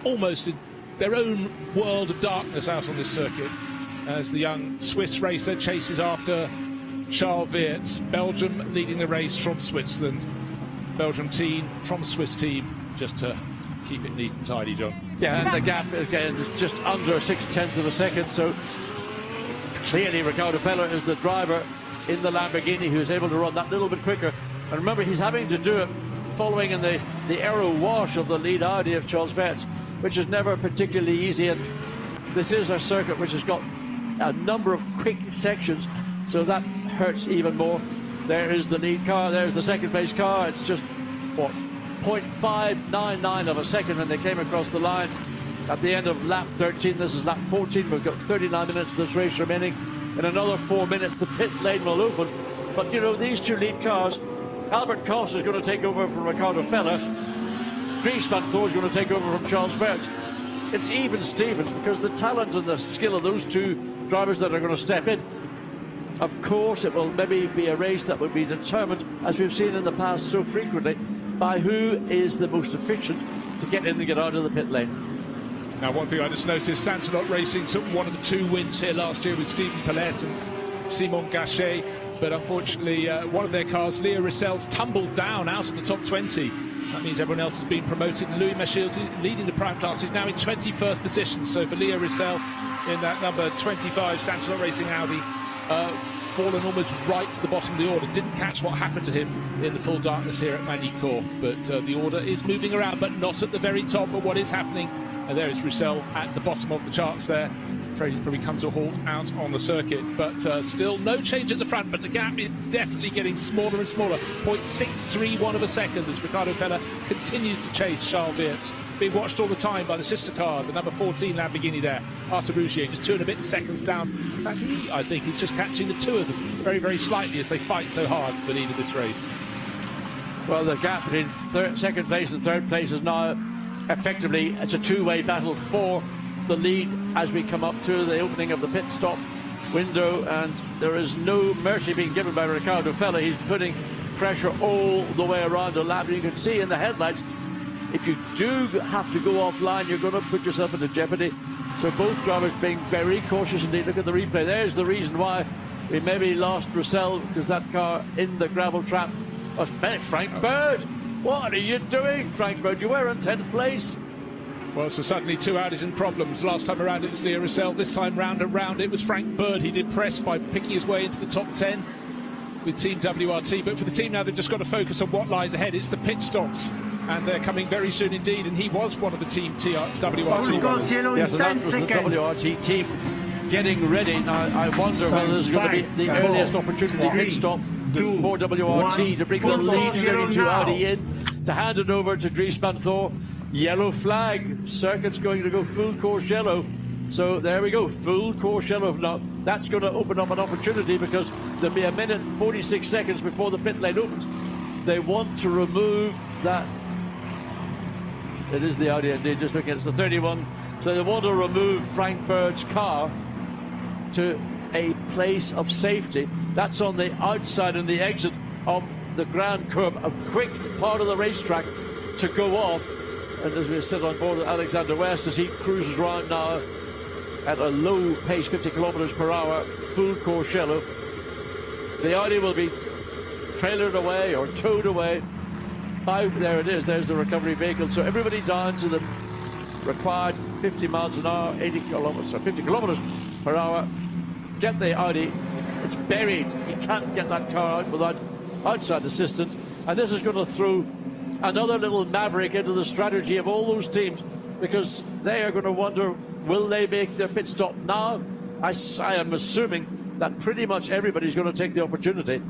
almost in their own world of darkness out on this circuit, as the young Swiss racer chases after Charles Wirtz. Belgium leading the race from Switzerland. Belgium team from Swiss team, just to keep it neat and tidy, John. Yeah, and the gap again is just under 6/10 of a second, so clearly Ricardo Feller is the driver in the Lamborghini who is able to run that little bit quicker. And remember, he's having to do it following in the aero wash of the lead Audi of Charles Vance, which is never particularly easy. And this is a circuit which has got a number of quick sections, so that hurts even more. There is the lead car, there's the second place car. It's just, what, 0.599 of a second when they came across the line at the end of lap 13. This is lap 14. We've got 39 minutes of this race remaining. In another 4 minutes, the pit lane will open. But, you know, these 2 lead cars, Albert Koss is going to take over from Ricardo Feller. Dries van Thor is going to take over from Charles Vance. It's even Stevens, because the talent and the skill of those 2 drivers that are going to step in. Of course, it will maybe be a race that will be determined, as we've seen in the past so frequently, by who is the most efficient to get in and get out of the pit lane. Now, one thing I just noticed, Sansalot Racing took one of the 2 wins here last year with Stephen Pellett and Simon Gachet, but unfortunately one of their cars, Leo Rissel's, tumbled down out of the top 20. That means everyone else has been promoted. Louis Michiels leading the prime class. He's now in 21st position. So for Leo Rissel in that number 25 Sansalot Racing Audi, fallen almost right to the bottom of the order. Didn't catch what happened to him in the full darkness here at Magny-Cours. But the order is moving around, but not at the very top. But what is happening, and there is Rissel at the bottom of the charts there. afraid he's probably come to a halt out on the circuit, but still no change at the front, but the gap is definitely getting smaller and smaller. 0.631 of a second as Ricardo Feller continues to chase Charles Wirtz, being watched all the time by the sister car, the number 14 Lamborghini there, Arthur Rougier, just 2 and a bit seconds down. In fact, I think he's just catching the two of them very, very slightly as they fight so hard for the lead of this race. Well, the gap between second place and third place is now effectively, it's a two-way battle for the lead as we come up to the opening of the pit stop window, and there is no mercy being given by Ricardo Feller. He's putting pressure all the way around the lap, and you can see in the headlights, if you do have to go offline, you're going to put yourself into jeopardy. So both drivers being very cautious indeed. Look at the replay. There's the reason why we maybe lost Russell, because that car in the gravel trap was Frank Bird. What are you doing, Frank Bird? You were in 10th place. Well, so suddenly 2 Audis in problems. Last time around it was Leo Russell. This time round it was Frank Bird. He did press by picking his way into the top 10 with Team WRT. But for the team now, they've just got to focus on what lies ahead. It's the pit stops, and they're coming very soon indeed. And he was one of the Team WRT runners. Yes, and that was the WRT team getting ready. Now, I wonder whether there's going to be the earliest opportunity pit stop for WRT to bring the lead 32 Audi in, to hand it over to Dries van Thor. Yellow flag, circuit's going to go full course yellow. So there we go, full course yellow. Now that's going to open up an opportunity, because there'll be a minute and 46 seconds before the pit lane opens. They want to remove that. It is the Audi indeed, just looking at it, it's the 31. So they want to remove Frank Bird's car to a place of safety. That's on the outside and the exit of the Grand Curb, a quick part of the racetrack to go off. And as we sit on board Alexander West, as he cruises around now at a low pace, 50 kilometers per hour, full course yellow, the Audi will be trailered away or towed away by, there it is, there's the recovery vehicle. So everybody down to the required 50 miles an hour, 80 kilometers, or 50 kilometers per hour. Get the Audi. It's buried. You can't get that car out without outside assistance. And this is going to throw another little maverick into the strategy of all those teams, because they are going to wonder, will they make their pit stop now? I am assuming that pretty much everybody's going to take the opportunity.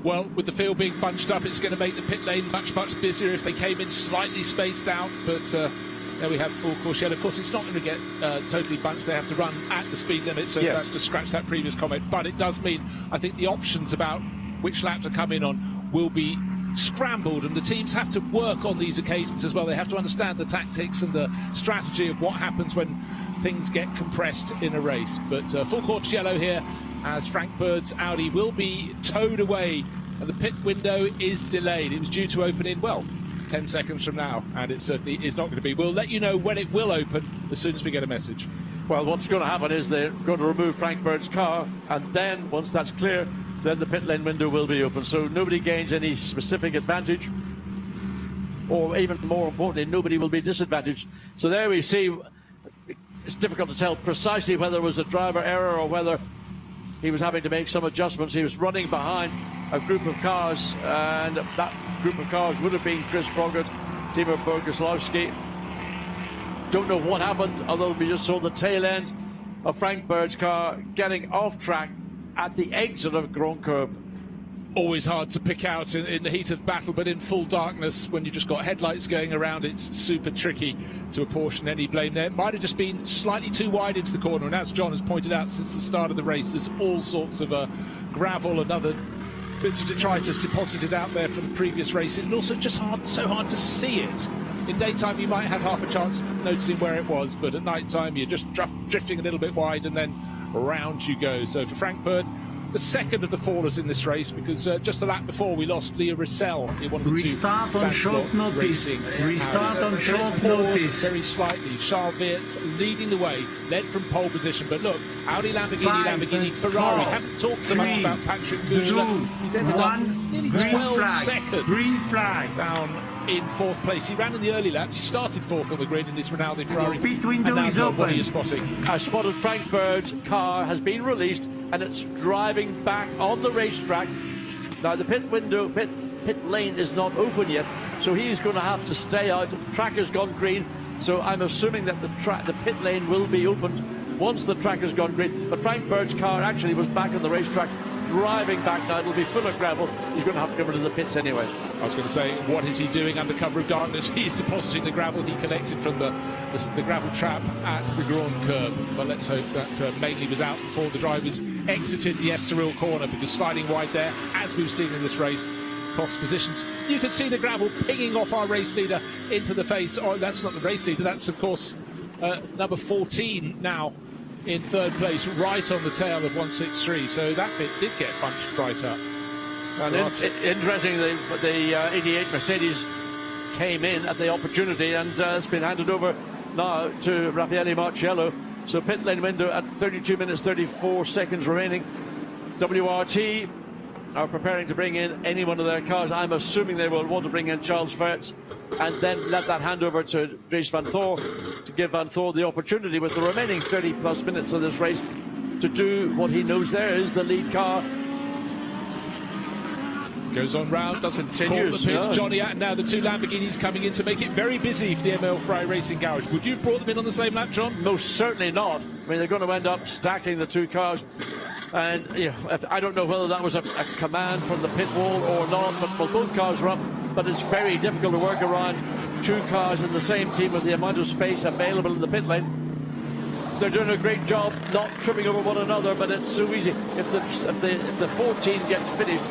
Well, with the field being bunched up, it's going to make the pit lane much, much busier if they came in slightly spaced out. But there we have full course yellow. Of course, it's not going to get totally bunched. They have to run at the speed limit, so yes, that's to scratch that previous comment. But it does mean, I think, the options about which lap to come in on will be scrambled, and the teams have to work on these occasions as well. They have to understand the tactics and the strategy of what happens when things get compressed in a race. But full course yellow here, as Frank Bird's Audi will be towed away, and the pit window is delayed. It was due to open in, well, 10 seconds from now, and it certainly is not going to be. We'll let you know when it will open as soon as we get a message. Well, what's going to happen is they're going to remove Frank Bird's car, and then once that's clear, then the pit lane window will be open. So nobody gains any specific advantage, or even more importantly, nobody will be disadvantaged. So there we see, it's difficult to tell precisely whether it was a driver error or whether he was having to make some adjustments. He was running behind a group of cars, and that group of cars would have been Chris Froggatt, Timo Boguslawski. Don't know what happened, although we just saw the tail end of Frank Bird's car getting off track at the exit of Grand Curb. Always hard to pick out in the heat of battle, but in full darkness, when you've just got headlights going around, it's super tricky to apportion any blame there. It might have just been slightly too wide into the corner, and as John has pointed out since the start of the race, there's all sorts of gravel and other bits of detritus deposited out there from the previous races, and also just so hard to see it. In daytime, you might have half a chance of noticing where it was, but at night time, you're just drifting a little bit wide, and then around you go. So for Frank Bird, the second of the fallers in this race, because just the lap before we lost Leo Russell in one of the Restart two on short notice. Restart on short notice. Very slightly. Charles Wirtz leading the way, led from pole position. But look, Audi, Lamborghini, Ferrari. Haven't talked so much about Patrick Goudla. He's ended up nearly 12 seconds green flag down in fourth place. He ran in the early laps. He started fourth on the grid in this Rinaldi Ferrari. Pit window is John, open. what are you spotting? I spotted Frank Bird's car has been released, and it's driving back on the racetrack. Now the pit lane is not open yet, so he's going to have to stay out. The track has gone green, so I'm assuming that the pit lane will be opened once the track has gone green. But Frank Bird's car actually was back on the racetrack, driving back now. It'll be full of gravel. He's going to have to come into the pits anyway. I was going to say, what is he doing under cover of darkness? He's depositing the gravel he collected from the gravel trap at the Grand Curb. But let's hope that Magny was out before the drivers exited the Estoril corner, because sliding wide there, as we've seen in this race, cost positions. You can see the gravel pinging off our race leader into the face. Oh, that's not the race leader, that's of course number 14 now in third place, right on the tail of 163. So that bit did get bunched right up. And interestingly, the 88 Mercedes came in at the opportunity, and it's been handed over now to Raffaele Marciello. So pit lane window at 32 minutes 34 seconds remaining. WRT are preparing to bring in any one of their cars. I'm assuming they will want to bring in Charles Ferretz and then let that hand over to Dries van Thor, to give Van Thor the opportunity with the remaining 30 plus minutes of this race to do what he knows there is the lead car. Goes on round, doesn't call the pits. Johnny and now the two Lamborghinis coming in to make it very busy for the ML Fry Racing Garage. Would you have brought them in on the same lap, John? Most certainly not. I mean, they're going to end up stacking the two cars. And you know, I don't know whether that was a command from the pit wall or not, but well, both cars are up. But it's very difficult to work around two cars in the same team with the amount of space available in the pit lane. They're doing a great job not tripping over one another, but it's so easy. If the 14 gets finished,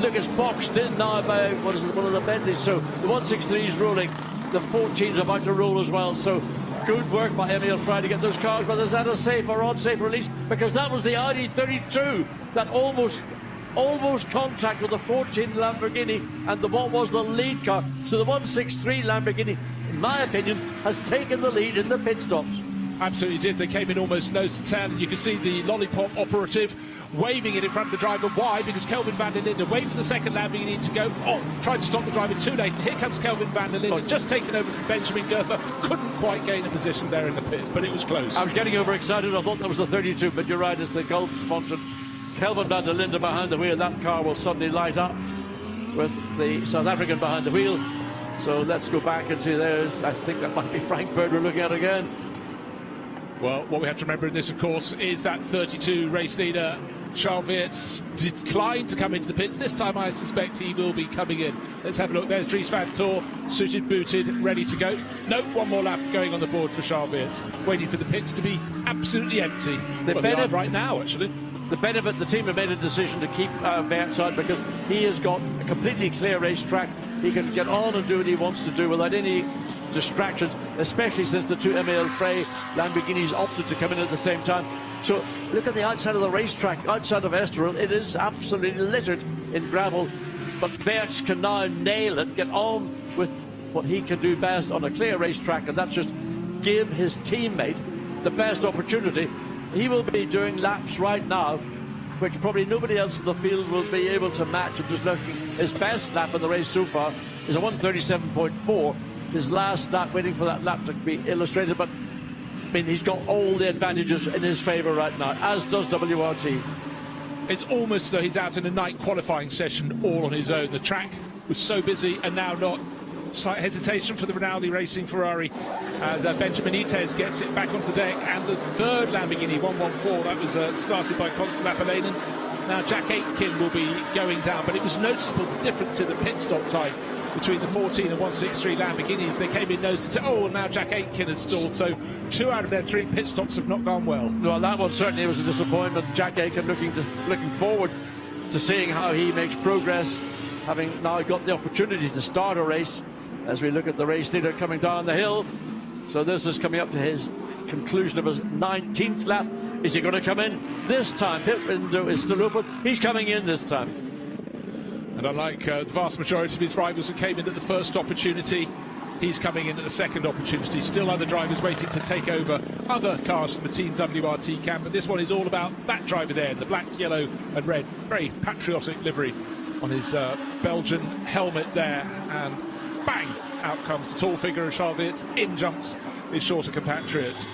look, it's boxed in now by one of the Bentleys. So the 163 is rolling, the 14's about to roll as well. So good work by Emil Fry to get those cars, but is that a safe or unsafe release? Because that was the Audi 32 that almost contact with the 14 Lamborghini and what was the lead car. So the 163 Lamborghini, in my opinion, has taken the lead in the pit stops. Absolutely did. They came in almost nose to tail, and you can see the lollipop operative waving it in front of the driver. Why? Because Kelvin van der Linde waited for the second Lamborghini to go. Tried to stop the driver too late. Here comes Kelvin van der Linde, just taken over from Benjamin Goethe. Couldn't quite gain a position there in the pits, but it was close. I was getting overexcited. I thought that was the 32, but you're right, it's the Gulf sponsored. Kelvin van der Linde behind the wheel. That car will suddenly light up with the South African behind the wheel. So let's go back and see. I think that might be Frank Bird we're looking at again. Well, what we have to remember in this, of course, is that 32 race leader Charles Weerts declined to come into the pits. This time I suspect he will be coming in. Let's have a look. There's Dries van Thor, suited, booted, ready to go. No, one more lap going on the board for Charles Weerts, waiting for the pits to be absolutely empty. They are right now, actually. The benefit, the team have made a decision to keep Weerts out because he has got a completely clear racetrack. He can get on and do what he wants to do without any distractions, especially since the two Emil Frey Lamborghinis opted to come in at the same time. So look at the outside of the racetrack, outside of Estoril. It is absolutely littered in gravel, but Weerts can now nail it, get on with what he can do best on a clear racetrack, and that's just give his teammate the best opportunity. He will be doing laps right now which probably nobody else in the field will be able to match. I'm just looking, his best lap in the race so far is a 1:37.4. His last lap, waiting for that lap to be illustrated, but I mean, he's got all the advantages in his favour right now, as does WRT. It's almost so he's out in a night qualifying session all on his own. The track was so busy and now not. Slight hesitation for the Rinaldi Racing Ferrari as Benjamin Ites gets it back onto deck, and the third Lamborghini 114 that was started by Constant Apolainen. Now Jack Aitken will be going down, but it was noticeable the difference in the pit stop time between the 14 and 163 Lamborghinis. They came in nose to tail. Now Jack Aitken has stalled, so 2 out of their 3 pit stops have not gone well. Well, that one certainly was a disappointment. Jack Aitken looking forward to seeing how he makes progress, having now got the opportunity to start a race. As we look at the race leader coming down the hill. So this is coming up to his conclusion of his 19th lap. Is he going to come in this time? Pit window is still open. He's coming in this time. And unlike the vast majority of his rivals who came in at the first opportunity, he's coming in at the second opportunity. Still other drivers waiting to take over other cars from the Team WRT camp. But this one is all about that driver there, the black, yellow and red. Very patriotic livery on his Belgian helmet there. And bang! Out comes the tall figure of Charles Weerts. In jumps his shorter compatriot,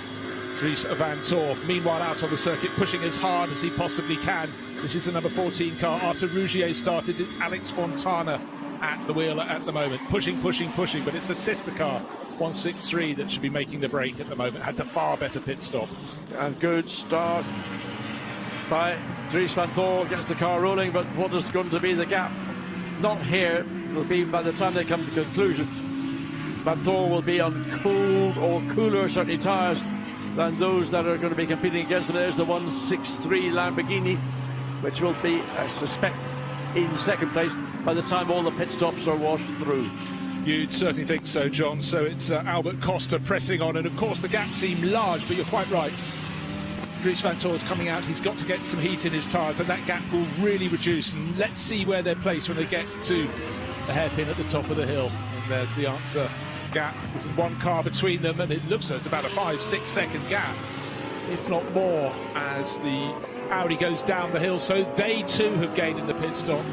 Dries van Thor. Meanwhile, out on the circuit, pushing as hard as he possibly can. This is the number 14 car. Arthur Rougier started. It's Alex Fontana at the wheel at the moment. Pushing, but it's a sister car 163 that should be making the break at the moment, had the far better pit stop. And good start by Dries van Thor, gets the car rolling, but what is going to be the gap? Not here, it'll be by the time they come to conclusion. Van Thor will be on cold or cooler, certainly, tyres than those that are going to be competing against them. There's the 163 Lamborghini, which will be, I suspect, in second place by the time all the pit stops are washed through. You'd certainly think so, John. So it's Albert Costa pressing on, and of course the gaps seem large, but you're quite right. Dries van Thor's coming out, he's got to get some heat in his tyres, and that gap will really reduce. And let's see where they're placed when they get to the hairpin at the top of the hill. And there's the answer. Gap. There's one car between them, and it looks like it's about a 5-6 second gap, if not more, as the Audi goes down the hill. So they too have gained in the pit stop.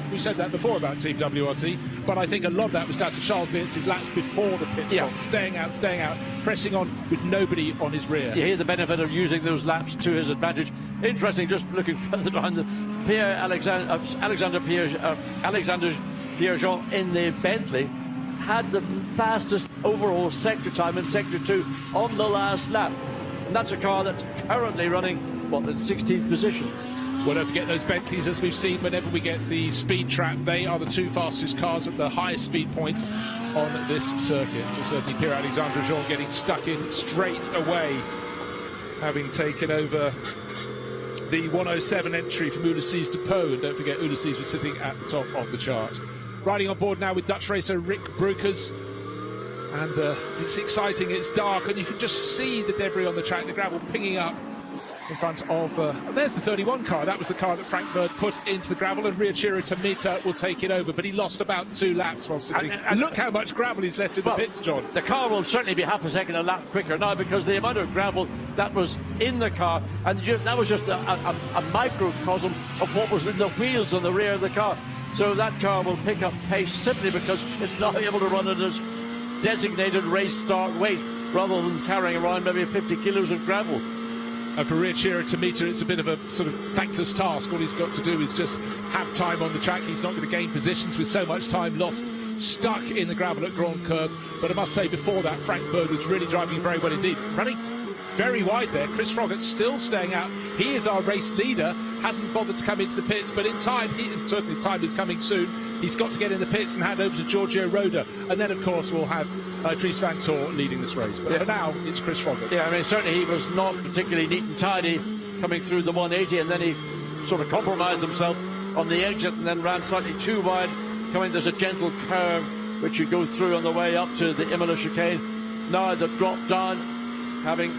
We said that before about Team WRT, but I think a lot of that was down to Charles Vitz's laps before the pit stop, staying out, pressing on with nobody on his rear. You hear the benefit of using those laps to his advantage. Interesting, just looking further down, the Alexander Pierre-Jean in the Bentley had the fastest overall sector time in Sector 2 on the last lap. And that's a car that's currently running, what, in 16th position. Well, don't forget those Bentleys, as we've seen whenever we get the speed trap, they are the two fastest cars at the highest speed point on this circuit. So certainly Pierre-Alexandre Jean getting stuck in straight away, having taken over the 107 entry from Ulysses Depot. And don't forget, Ulysses was sitting at the top of the chart. Riding on board now with Dutch racer Rick Broekers. And it's exciting, it's dark, and you can just see the debris on the track, the gravel pinging up in front of... there's the 31 car. That was the car that Frank Bird put into the gravel, and Ryoichiro Tomita will take it over, but he lost about 2 laps while sitting. And look how much gravel he's left in the pits, John. The car will certainly be half a second a lap quicker now, because the amount of gravel that was in the car, and that was just a microcosm of what was in the wheels on the rear of the car. So that car will pick up pace simply because it's not able to run at its designated race start weight, rather than carrying around maybe 50 kilos of gravel. And for Ryoichiro Tomita, it's a bit of a sort of thankless task. All he's got to do is just have time on the track. He's not going to gain positions with so much time lost, stuck in the gravel at Grand Curb. But I must say, before that, Frank Bird was really driving very well indeed. Running very wide there. Chris Froggatt still staying out. He is our race leader, hasn't bothered to come into the pits, but in time, certainly time is coming soon. He's got to get in the pits and hand over to Giorgio Roda. And then, of course, we'll have Dries van Thor leading this race. But for now, it's Chris Froggatt. Yeah, I mean, certainly he was not particularly neat and tidy coming through the 180, and then he sort of compromised himself on the exit and then ran slightly too wide. There's a gentle curve which you go through on the way up to the Imola chicane. Now the drop down, having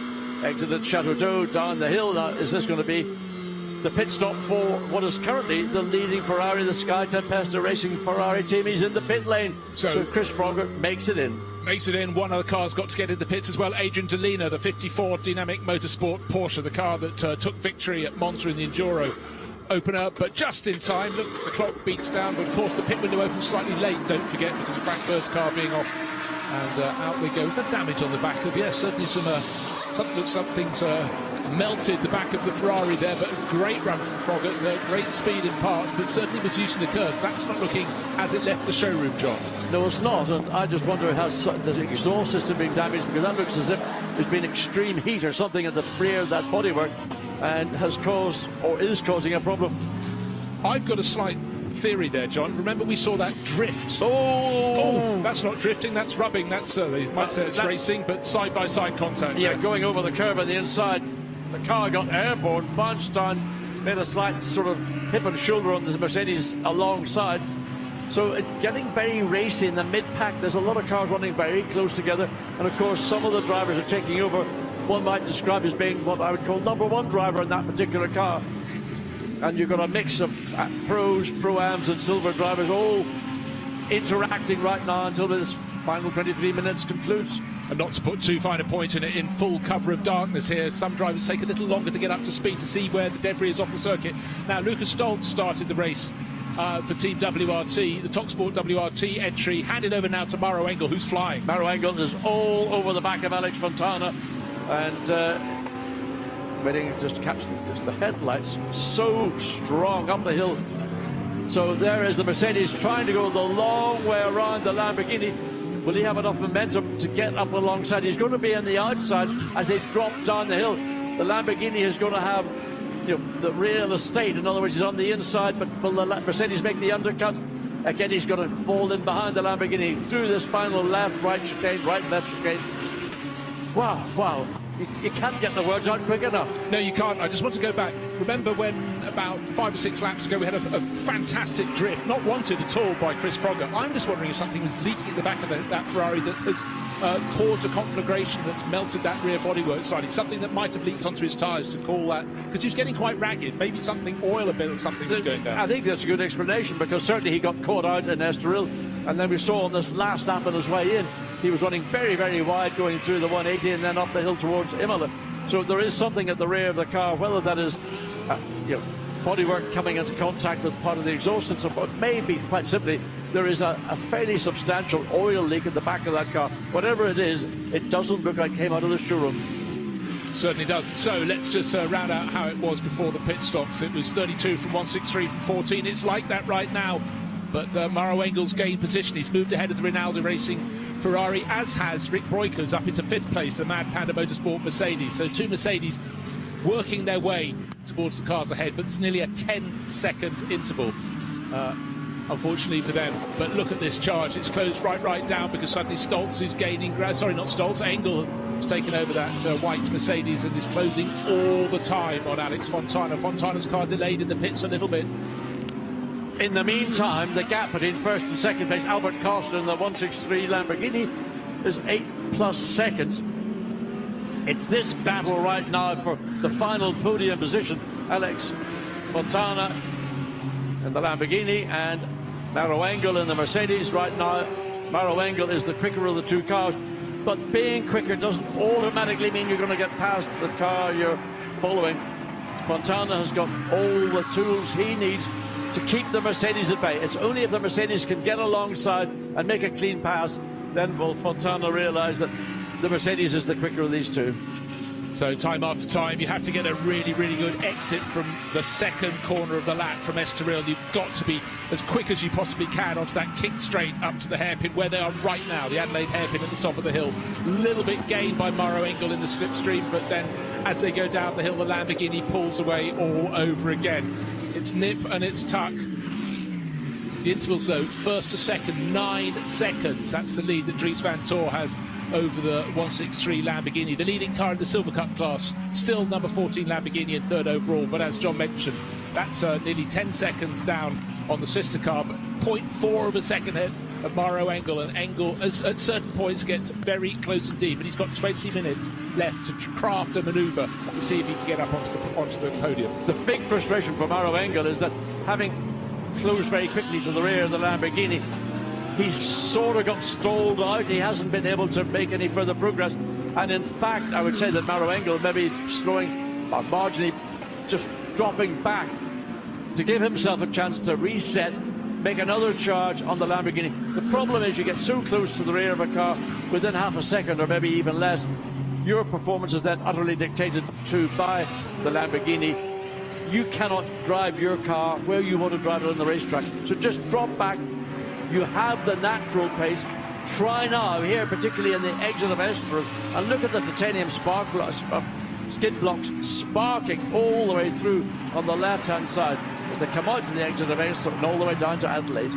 exited Chateau down the hill. Now, is this going to be the pit stop for what is currently the leading Ferrari, the Sky Tempesta Racing Ferrari team? He's in the pit lane, so Chris Froggatt makes it in. One other car's got to get in the pits as well. Adrian Delina, the 54 Dynamic Motorsport Porsche, the car that took victory at Monza in the Enduro opener, but just in time. Look, the clock beats down, but of course the pit window opens slightly late, don't forget, because of Frank Bird's car being off. And out we go. Is there damage on the back of? Yes, certainly something's melted the back of the Ferrari there, but a great run from Froggatt, great speed in parts, but certainly was using the curves. That's not looking as it left the showroom, John. No, it's not, and I just wonder how the exhaust system being damaged, because that looks as if there's been extreme heat or something at the rear of that bodywork, and has caused, or is causing, a problem. I've got a slight theory there, John. Remember we saw that drift. Oh, that's not drifting, that's rubbing. That's they might say it's racing, but side-by-side contact. Yeah, going over the curve on the inside, the car got airborne, bounced down, made a slight sort of hip and shoulder on the Mercedes alongside. So getting very racy in the mid-pack. There's a lot of cars running very close together, and of course some of the drivers are taking over. One might describe as being what I would call number one driver in that particular car. And you've got a mix of pros, pro-ams and silver drivers all interacting right now until this final 23 minutes concludes. And not to put too fine a point in it, in full cover of darkness here, some drivers take a little longer to get up to speed to see where the debris is off the circuit. Now, Lucas Stoltz started the race for Team WRT, the TalkSport WRT entry, handed over now to Mauro Engel, who's flying. Mauro Engel is all over the back of Alex Fontana, and waiting just to catch the headlights. So strong up the hill. So there is the Mercedes trying to go the long way around the Lamborghini. Will he have enough momentum to get up alongside? He's going to be on the outside as they drop down the hill. The Lamborghini is going to have, you know, the real estate. In other words, he's on the inside, but will the Mercedes make the undercut? Again, he's going to fall in behind the Lamborghini through this final left-right chicane, right-left chicane. Wow, wow. You can't get the words out quick enough. No, you can't. I just want to go back. Remember when about 5 or 6 laps ago we had a fantastic drift, not wanted at all by Chris Frogger. I'm just wondering if something was leaking at the back of that Ferrari that has caused a conflagration that's melted that rear bodywork slightly. Something that might have leaked onto his tyres to call that, because he was getting quite ragged. Maybe something, oil a bit or something was going down. I think that's a good explanation, because certainly he got caught out in Estoril, and then we saw on this last lap on his way in, he was running very, very wide going through the 180 and then up the hill towards Imola. So there is something at the rear of the car, whether that is you know, bodywork coming into contact with part of the exhaust system, but maybe quite simply there is a fairly substantial oil leak at the back of that car. Whatever it is, it doesn't look like it came out of the showroom. Certainly doesn't. So let's just round out how it was before the pit stops. It was 32 from 163 from 14. It's like that right now. But Maro Engel's gained position. He's moved ahead of the Rinaldi Racing Ferrari, as has Rick Breukers up into 5th place, the Mad Panda Motorsport Mercedes. So 2 Mercedes working their way towards the cars ahead, but it's nearly a 10-second interval, unfortunately for them. But look at this charge. It's closed right down, because suddenly Stoltz is gaining ground. Sorry, not Stoltz. Engel has taken over that white Mercedes and is closing all the time on Alex Fontana. Fontana's car delayed in the pits a little bit. In the meantime, the gap between first and second place, Albert Karsten in the 163 Lamborghini, is 8+ seconds. It's this battle right now for the final podium position. Alex Fontana in the Lamborghini and Maro Engel in the Mercedes. Right now, Maro Engel is the quicker of the 2 cars, but being quicker doesn't automatically mean you're going to get past the car you're following. Fontana has got all the tools he needs to keep the Mercedes at bay. It's only if the Mercedes can get alongside and make a clean pass, then will Fontana realise that the Mercedes is the quicker of these 2. So time after time, you have to get a really, really good exit from the second corner of the lap from Estoril. You've got to be as quick as you possibly can onto that kick straight up to the hairpin, where they are right now, the Adelaide hairpin at the top of the hill. A little bit gained by Maro Engel in the slipstream, but then as they go down the hill, the Lamborghini pulls away all over again. It's nip and it's tuck. The interval's though, first to second, 9 seconds. That's the lead that Dries Van Tor has over the 163 Lamborghini. The leading car in the Silver Cup class, still number 14 Lamborghini in 3rd overall, but as John mentioned, that's nearly 10 seconds down on the sister car, but 0.4 of a second ahead of Maro Engel, and Engel at certain points gets very close and deep, and he's got 20 minutes left to craft a manoeuvre to see if he can get up onto the podium. The big frustration for Maro Engel is that, having closed very quickly to the rear of the Lamborghini, he's sort of got stalled out. He hasn't been able to make any further progress, and in fact I would say that Maro Engel may be slowing marginally, just dropping back to give himself a chance to reset, make another charge on the Lamborghini. The problem is you get so close to the rear of a car within half a second or maybe even less, your performance is then utterly dictated to by the Lamborghini. You cannot drive your car where you want to drive it on the racetrack. So just drop back. You have the natural pace. Try now here, particularly in the exit of Estoril, and look at the titanium skid blocks sparking all the way through on the left-hand side as they come out to the exit of Estoril and all the way down to Adelaide.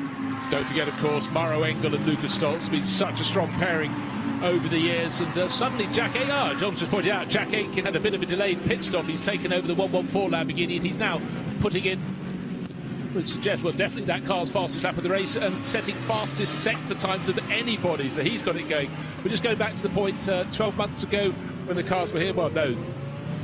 Don't forget, of course, Maro Engel and Lucas Stoltz have been such a strong pairing over the years, and suddenly Jack Aitken, John just pointed out, Jack Aitken had a bit of a delayed pit stop. He's taken over the 114 Lamborghini, and he's now putting in, would suggest, well, definitely that car's fastest lap of the race and setting fastest sector times of anybody, so he's got it going. But just going back to the point 12 months ago when the cars were here, well, no,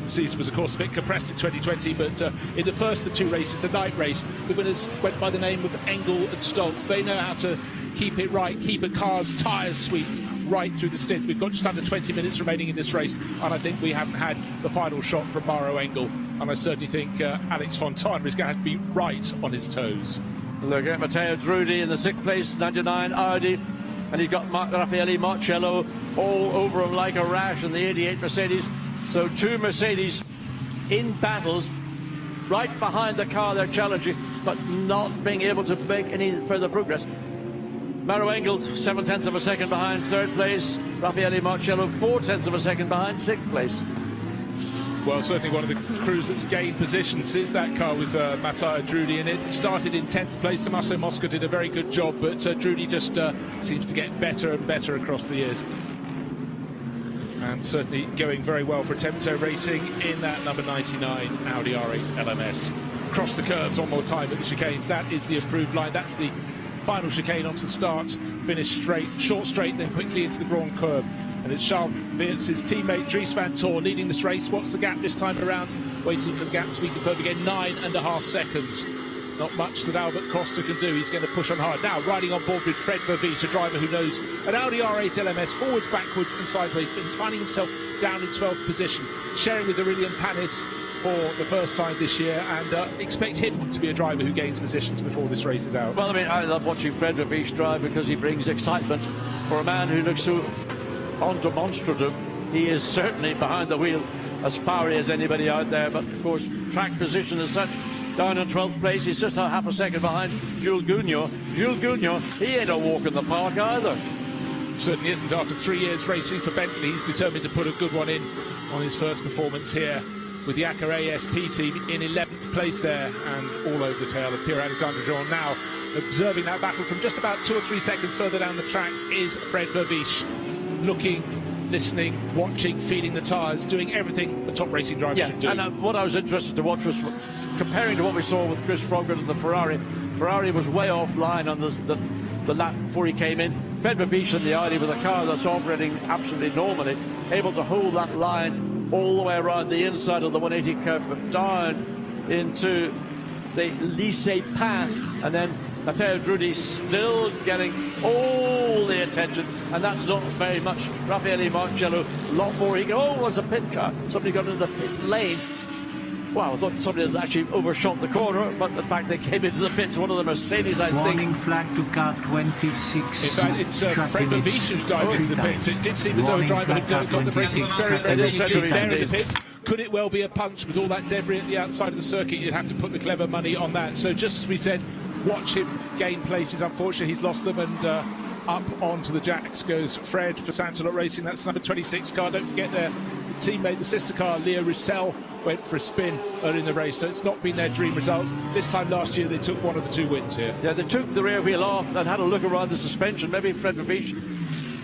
the season was of course a bit compressed in 2020, but in the first of the 2 races, the night race, the winners went by the name of Engel and Stoltz. They know how to keep it right, keep a car's tyres sweet right through the stint. We've got just under 20 minutes remaining in this race, and I think we haven't had the final shot from Maro Engel, and I certainly think Alex Fontana is going to have to be right on his toes. Look at Matteo Drudi in the 6th place, 99 Audi, and he's got Raffaele Marcello all over him like a rash in the 88 Mercedes. So 2 Mercedes in battles right behind the car they're challenging, but not being able to make any further progress. Maro Engel, 7/10 of a second behind third place. Raffaele Marcello, 4/10 of a second behind sixth place. Well, certainly one of the crews that's gained positions is that car with Matteo Drudi in it. It started in 10th place. Tommaso Mosca did a very good job, but Drudi just seems to get better and better across the years. And certainly going very well for Temto Racing in that number 99 Audi R8 LMS. Across the curves one more time at the chicanes. That is the approved line. That's the final chicane onto the start. Finish straight, short straight, then quickly into the Grand Curve. And it's Charles Weerts' teammate Dries van Toor leading this race. What's the gap this time around? Waiting for the gap to be confirmed again. 9.5 seconds. Not much that Albert Costa can do. He's going to push on hard. Now riding on board with Fred Vervies, a driver who knows an Audi R8 LMS, forwards, backwards and sideways, but he's finding himself down in 12th position, sharing with Aurelian Panis for the first time this year, and expect him to be a driver who gains positions before this race is out. Well, I mean, I love watching Fred Vervies drive because he brings excitement. For a man who looks so undemonstrative, he is certainly behind the wheel as fiery as anybody out there, but of course track position is such. Down in 12th place, he's just half a second behind Jules Gougnot. Jules Gougnot, he ain't a walk in the park either. Certainly isn't. After 3 years racing for Bentley, he's determined to put a good one in on his first performance here with the ACA ASP team in 11th place there, and all over the tail of Pierre-Alexandre Jean. Now observing that battle from just about 2 or 3 seconds further down the track is Fred Vervies, looking, listening, watching, feeling the tyres, doing everything a top racing driver should do. And what I was interested to watch was comparing to what we saw with Chris Froggatt and the Ferrari. Ferrari was way offline on the lap before he came in. Fred Vervies in the Audi with a car that's operating absolutely normally, able to hold that line all the way around the inside of the 180 curve, but down into the Lycée Pin, and then Matteo Drudi still getting all the attention, and that's not very much. Raffaele Marcello, a lot more. He was a pit car. Somebody got into the pit lane. Wow, I thought somebody had actually overshot the corner, but the fact they came into the pits, one of the Mercedes, I think. Warning flag to car 26. In fact, it's Fred Vervies who's dived into the pits. It did seem as though a driver had got the braking very, very steady there in the pits. Could it well be a punch with all that debris at the outside of the circuit? You'd have to put the clever money on that. So just as we said, watch him gain places. Unfortunately, he's lost them, and up onto the jacks goes Fred for Santalot Racing. That's number 26 car. Don't forget their teammate, the sister car, Leo Roussel, went for a spin early in the race, so it's not been their dream result. This time last year, they took one of the 2 wins here. Yeah, they took the rear wheel off and had a look around the suspension. Maybe Fred Vervies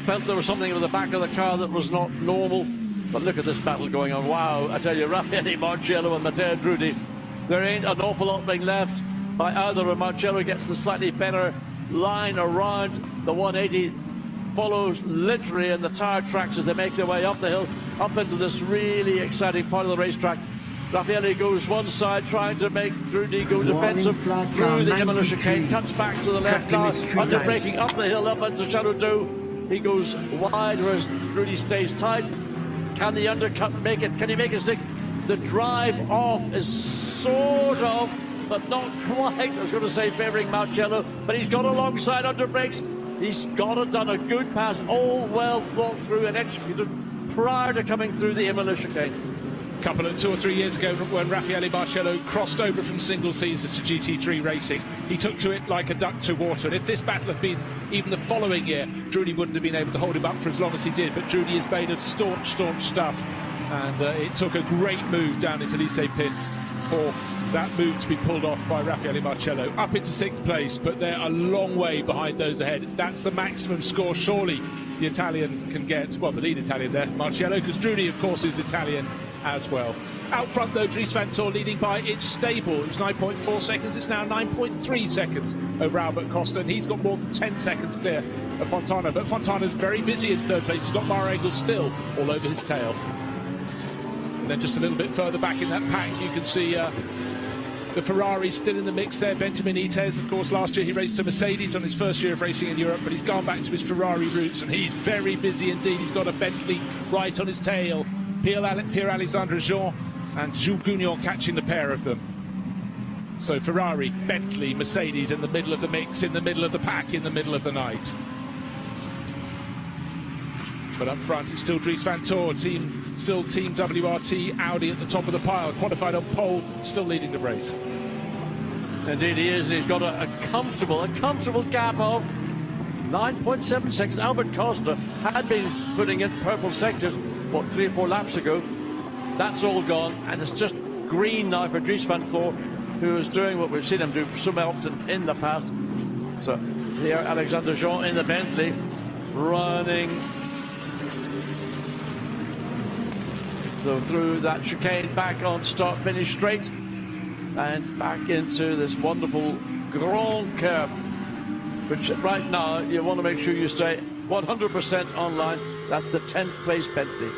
felt there was something with the back of the car that was not normal. But look at this battle going on. Wow, I tell you, Raffaele Marcello and Matteo Drudi, there ain't an awful lot being left by either, and Marcello gets the slightly better line around the 180, follows literally in the tyre tracks as they make their way up the hill, up into this really exciting part of the racetrack. Raffaele goes one side, trying to make Drudi go defensive through the Imola chicane, cuts back to the left now, under braking up the hill, up into Chateau d'Eau. He goes wide, whereas Drudi stays tight. Can the undercut make it? Can he make it stick? The drive off is sort of, but not quite, I was going to say favouring Marcello, but he's got alongside under brakes. He's got it, done a good pass, all well thought through and executed prior to coming through the Imola chicane. Couple of 2 or 3 years ago, when Raffaele Marcello crossed over from single seasons to GT3 racing, he took to it like a duck to water. And if this battle had been even the following year, Drudi wouldn't have been able to hold him up for as long as he did. But Drudi is made of staunch stuff, and it took a great move down into Lycée Pin for that move to be pulled off by Raffaele Marcello. Up into 6th place, but they're a long way behind those ahead. That's the maximum score surely the Italian can get. Well, the lead Italian there, Marcello, because Drudi, of course, is Italian as well. Out front, though, Dries van Toor leading by its stable. It was 9.4 seconds. It's now 9.3 seconds over Albert Costa, and he's got more than 10 seconds clear of Fontana. But Fontana's very busy in 3rd place. He's got Maro Engel still all over his tail. And then just a little bit further back in that pack, you can see the Ferrari still in the mix there. Benjamin Ites, of course, last year he raced a Mercedes on his first year of racing in Europe, but he's gone back to his Ferrari roots, and he's very busy indeed. He's got a Bentley right on his tail. Pierre-Alexandre Jean and Jules Gougnot catching the pair of them. So Ferrari, Bentley, Mercedes in the middle of the mix, in the middle of the pack, in the middle of the night. But up front, it's still Dries van Toor, still Team WRT, Audi at the top of the pile, qualified on pole, still leading the race. Indeed he is, and he's got a comfortable gap of 9.7 seconds. Albert Costa had been putting in purple sectors, what, 3 or 4 laps ago. That's all gone, and it's just green now for Dries van Thor, who is doing what we've seen him do so often in the past. So here, Alexander Jean in the Bentley, running so through that chicane, back on start finish straight, and back into this wonderful Grand Curve, which right now you want to make sure you stay 100% online. That's the 10th place Bentley.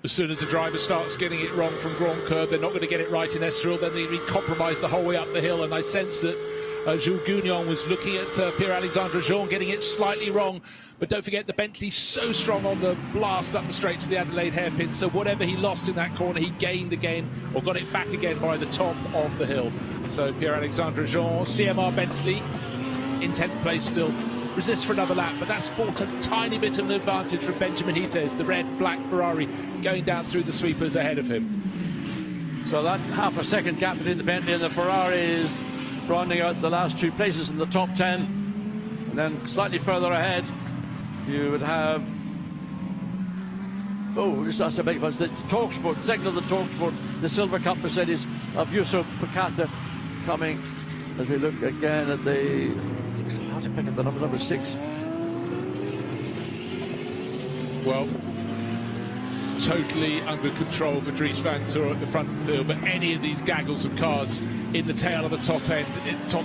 As soon as the driver starts getting it wrong from Grand Curve, they're not going to get it right in SRO, then they'll be compromised the whole way up the hill, and I sense that Jules Gounon was looking at Pierre-Alexandre Jean, getting it slightly wrong. But don't forget, the Bentley's so strong on the blast up the straight to the Adelaide hairpin, so whatever he lost in that corner, he gained again, or got it back again by the top of the hill. So Pierre-Alexandre Jean, CMR Bentley, in 10th place still, resists for another lap, but that's bought a tiny bit of an advantage from Benjamin Hites, the red-black Ferrari, going down through the sweepers ahead of him. So that half a second gap between the Bentley and the Ferrari is rounding out the last 2 places in the top 10. And then slightly further ahead, you would have, that's a big one, the Talksport, second of the Talksport, the Silver Cup Mercedes of Yusuf Pukata, coming as we look again at the, how to pick up the number 6. Well, totally under control for Dries van Thor at the front of the field, but any of these gaggles of cars in the tail of the top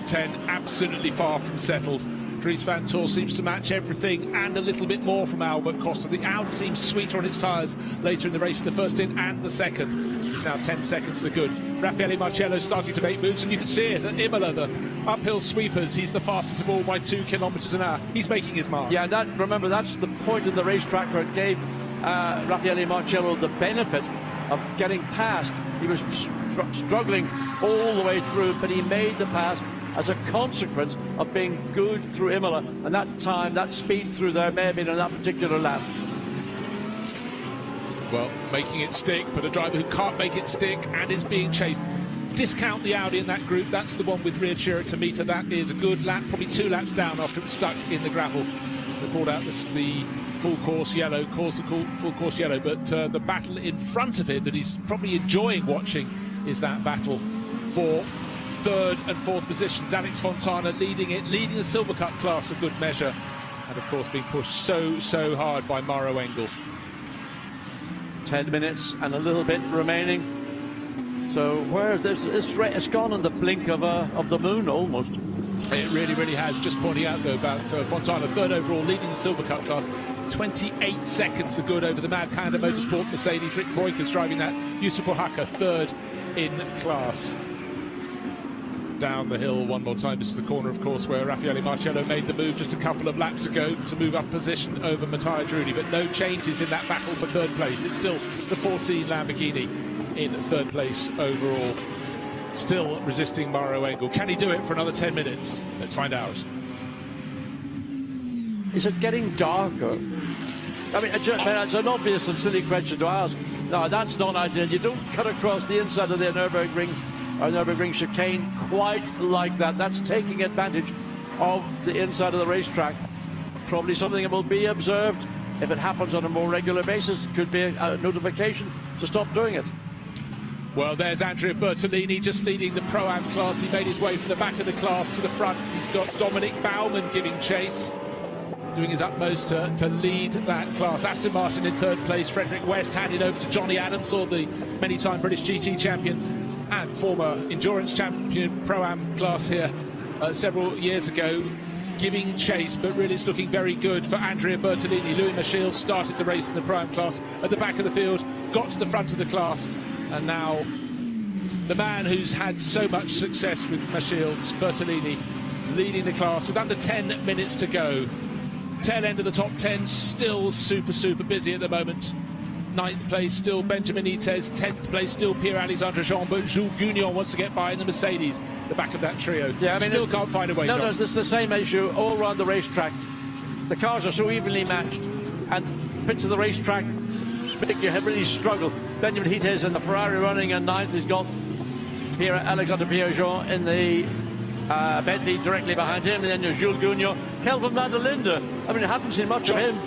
10, absolutely far from settled. Dries van Thor seems to match everything and a little bit more from Albert Costa. The Audi seems sweeter on its tyres later in the race, the first in and the second. It's now 10 seconds to the good. Raffaele Marcello starting to make moves, and you can see it at Imola, the uphill sweepers. He's the fastest of all by 2 kilometres an hour. He's making his mark. Yeah, remember, that's the point of the racetrack where it gave Raffaele Marcello the benefit of getting past. He was struggling all the way through, but he made the pass as a consequence of being good through Imola, and that time, that speed through there may have been on that particular lap. Well, making it stick, but a driver who can't make it stick and is being chased. Discount the Audi in that group. That's the one with rear Chiritometer. That is a good lap, probably 2 laps down after it was stuck in the gravel. They brought out the full course yellow, full course yellow, but the battle in front of him that he's probably enjoying watching is that battle for 3rd and 4th positions. Alex Fontana leading the Silver Cup class for good measure, and of course being pushed so hard by Mauro Engel. 10 minutes and a little bit remaining. So where this race has gone on the blink of the moon almost. It really has. Just pointing out though about Fontana, 3rd overall, leading the Silver Cup class, 28 seconds to good over the Mad Panda Motorsport Mercedes. Rick Breukers driving that. Yusuf Pukata 3rd in class. Down the hill one more time. This is the corner, of course, where Raffaele Marcello made the move just a couple of laps ago to move up position over Matteo Drudi, but no changes in that battle for 3rd place. It's still the 14 Lamborghini in 3rd place overall. Still resisting Mauro Engel. Can he do it for another 10 minutes? Let's find out. Is it getting darker? I mean, it's an obvious and silly question to ask. No, that's not ideal. You don't cut across the inside of the Nürburgring chicane quite like that. That's taking advantage of the inside of the racetrack. Probably something that will be observed. If it happens on a more regular basis, it could be a notification to stop doing it. Well, there's Andrea Bertolini just leading the Pro-Am class. He made his way from the back of the class to the front. He's got Dominic Baumann giving chase, doing his utmost to lead that class. Aston Martin in 3rd place. Frederick West handed over to Johnny Adams, or the many-time British GT champion and former endurance champion Pro-Am class here several years ago, giving chase, but really it's looking very good for Andrea Bertolini. Louis Michel started the race in the Pro-Am class at the back of the field, got to the front of the class, and now the man who's had so much success with Michel's, Bertolini, leading the class with under 10 minutes to go. Tail end of the top 10, still super busy at the moment. 9th place still Benjamin Hites, 10th place still Pierre-Alexandre Jean, but Jules Gounon wants to get by in the Mercedes, the back of that trio. Yeah, I mean, still can't find a way. No, it's the same issue all around the racetrack. The cars are so evenly matched, and bits of the racetrack make you really struggle. Benjamin Hites in the Ferrari running in 9th. He's got Pierre-Alexandre Jean in the Bentley directly behind him, and then there's Jules Gounon Kelvin van der Linde. I mean, I haven't seen much of him.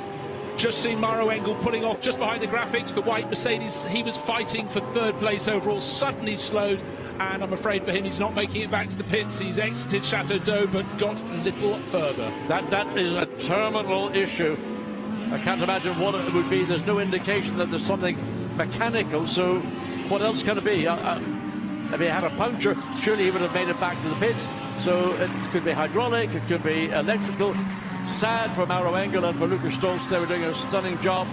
Just seen Maro Engel pulling off just behind the graphics. The white Mercedes, he was fighting for third place overall, suddenly slowed, and I'm afraid for him, he's not making it back to the pits. He's exited Chateau d'Eau, but got a little further. That is a terminal issue. I can't imagine what it would be. There's no indication that there's something mechanical, so what else can it be? If he had a puncture, surely he would have made it back to the pits. So it could be hydraulic, it could be electrical. Sad for Maro Engel and for Lucas Stolz. They were doing a stunning job,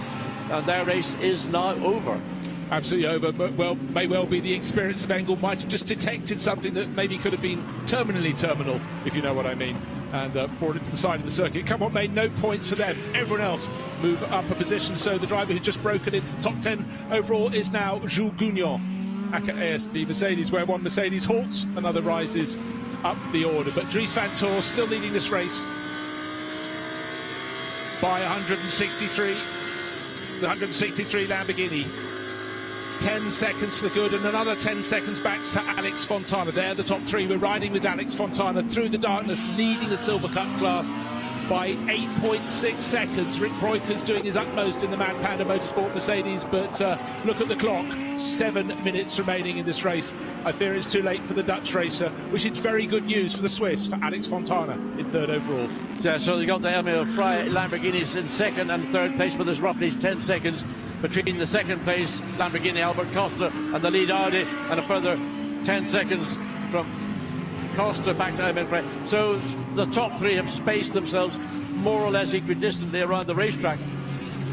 and their race is now over. Absolutely over, but well, may well be the experience of Engel might have just detected something that maybe could have been terminally terminal, if you know what I mean, and brought it to the side of the circuit. Come on, made no points for them. Everyone else move up a position, so the driver who's just broken into the top 10 overall is now Jules Gounon. ASB Mercedes, where one Mercedes halts, another rises up the order. But Dries Van Toor still leading this race by 163. The 163 Lamborghini. 10 seconds to the good and another 10 seconds back to Alex Fontana. They're the top three. We're riding with Alex Fontana through the darkness, leading the Silver Cup class by 8.6 seconds. Rick Broikers doing his utmost in the Mad Panda Motorsport Mercedes, but look at the clock. 7 minutes remaining in this race. I fear it's too late for the Dutch racer, which is very good news for the Swiss, for Alex Fontana in third overall. Yeah, so you got the Emil Frey Lamborghinis in second and third place, but there's roughly 10 seconds between the second place Lamborghini Albert Costa and the lead Audi, and a further 10 seconds from Costa back to Emil Frey. So the top three have spaced themselves more or less equidistantly around the racetrack.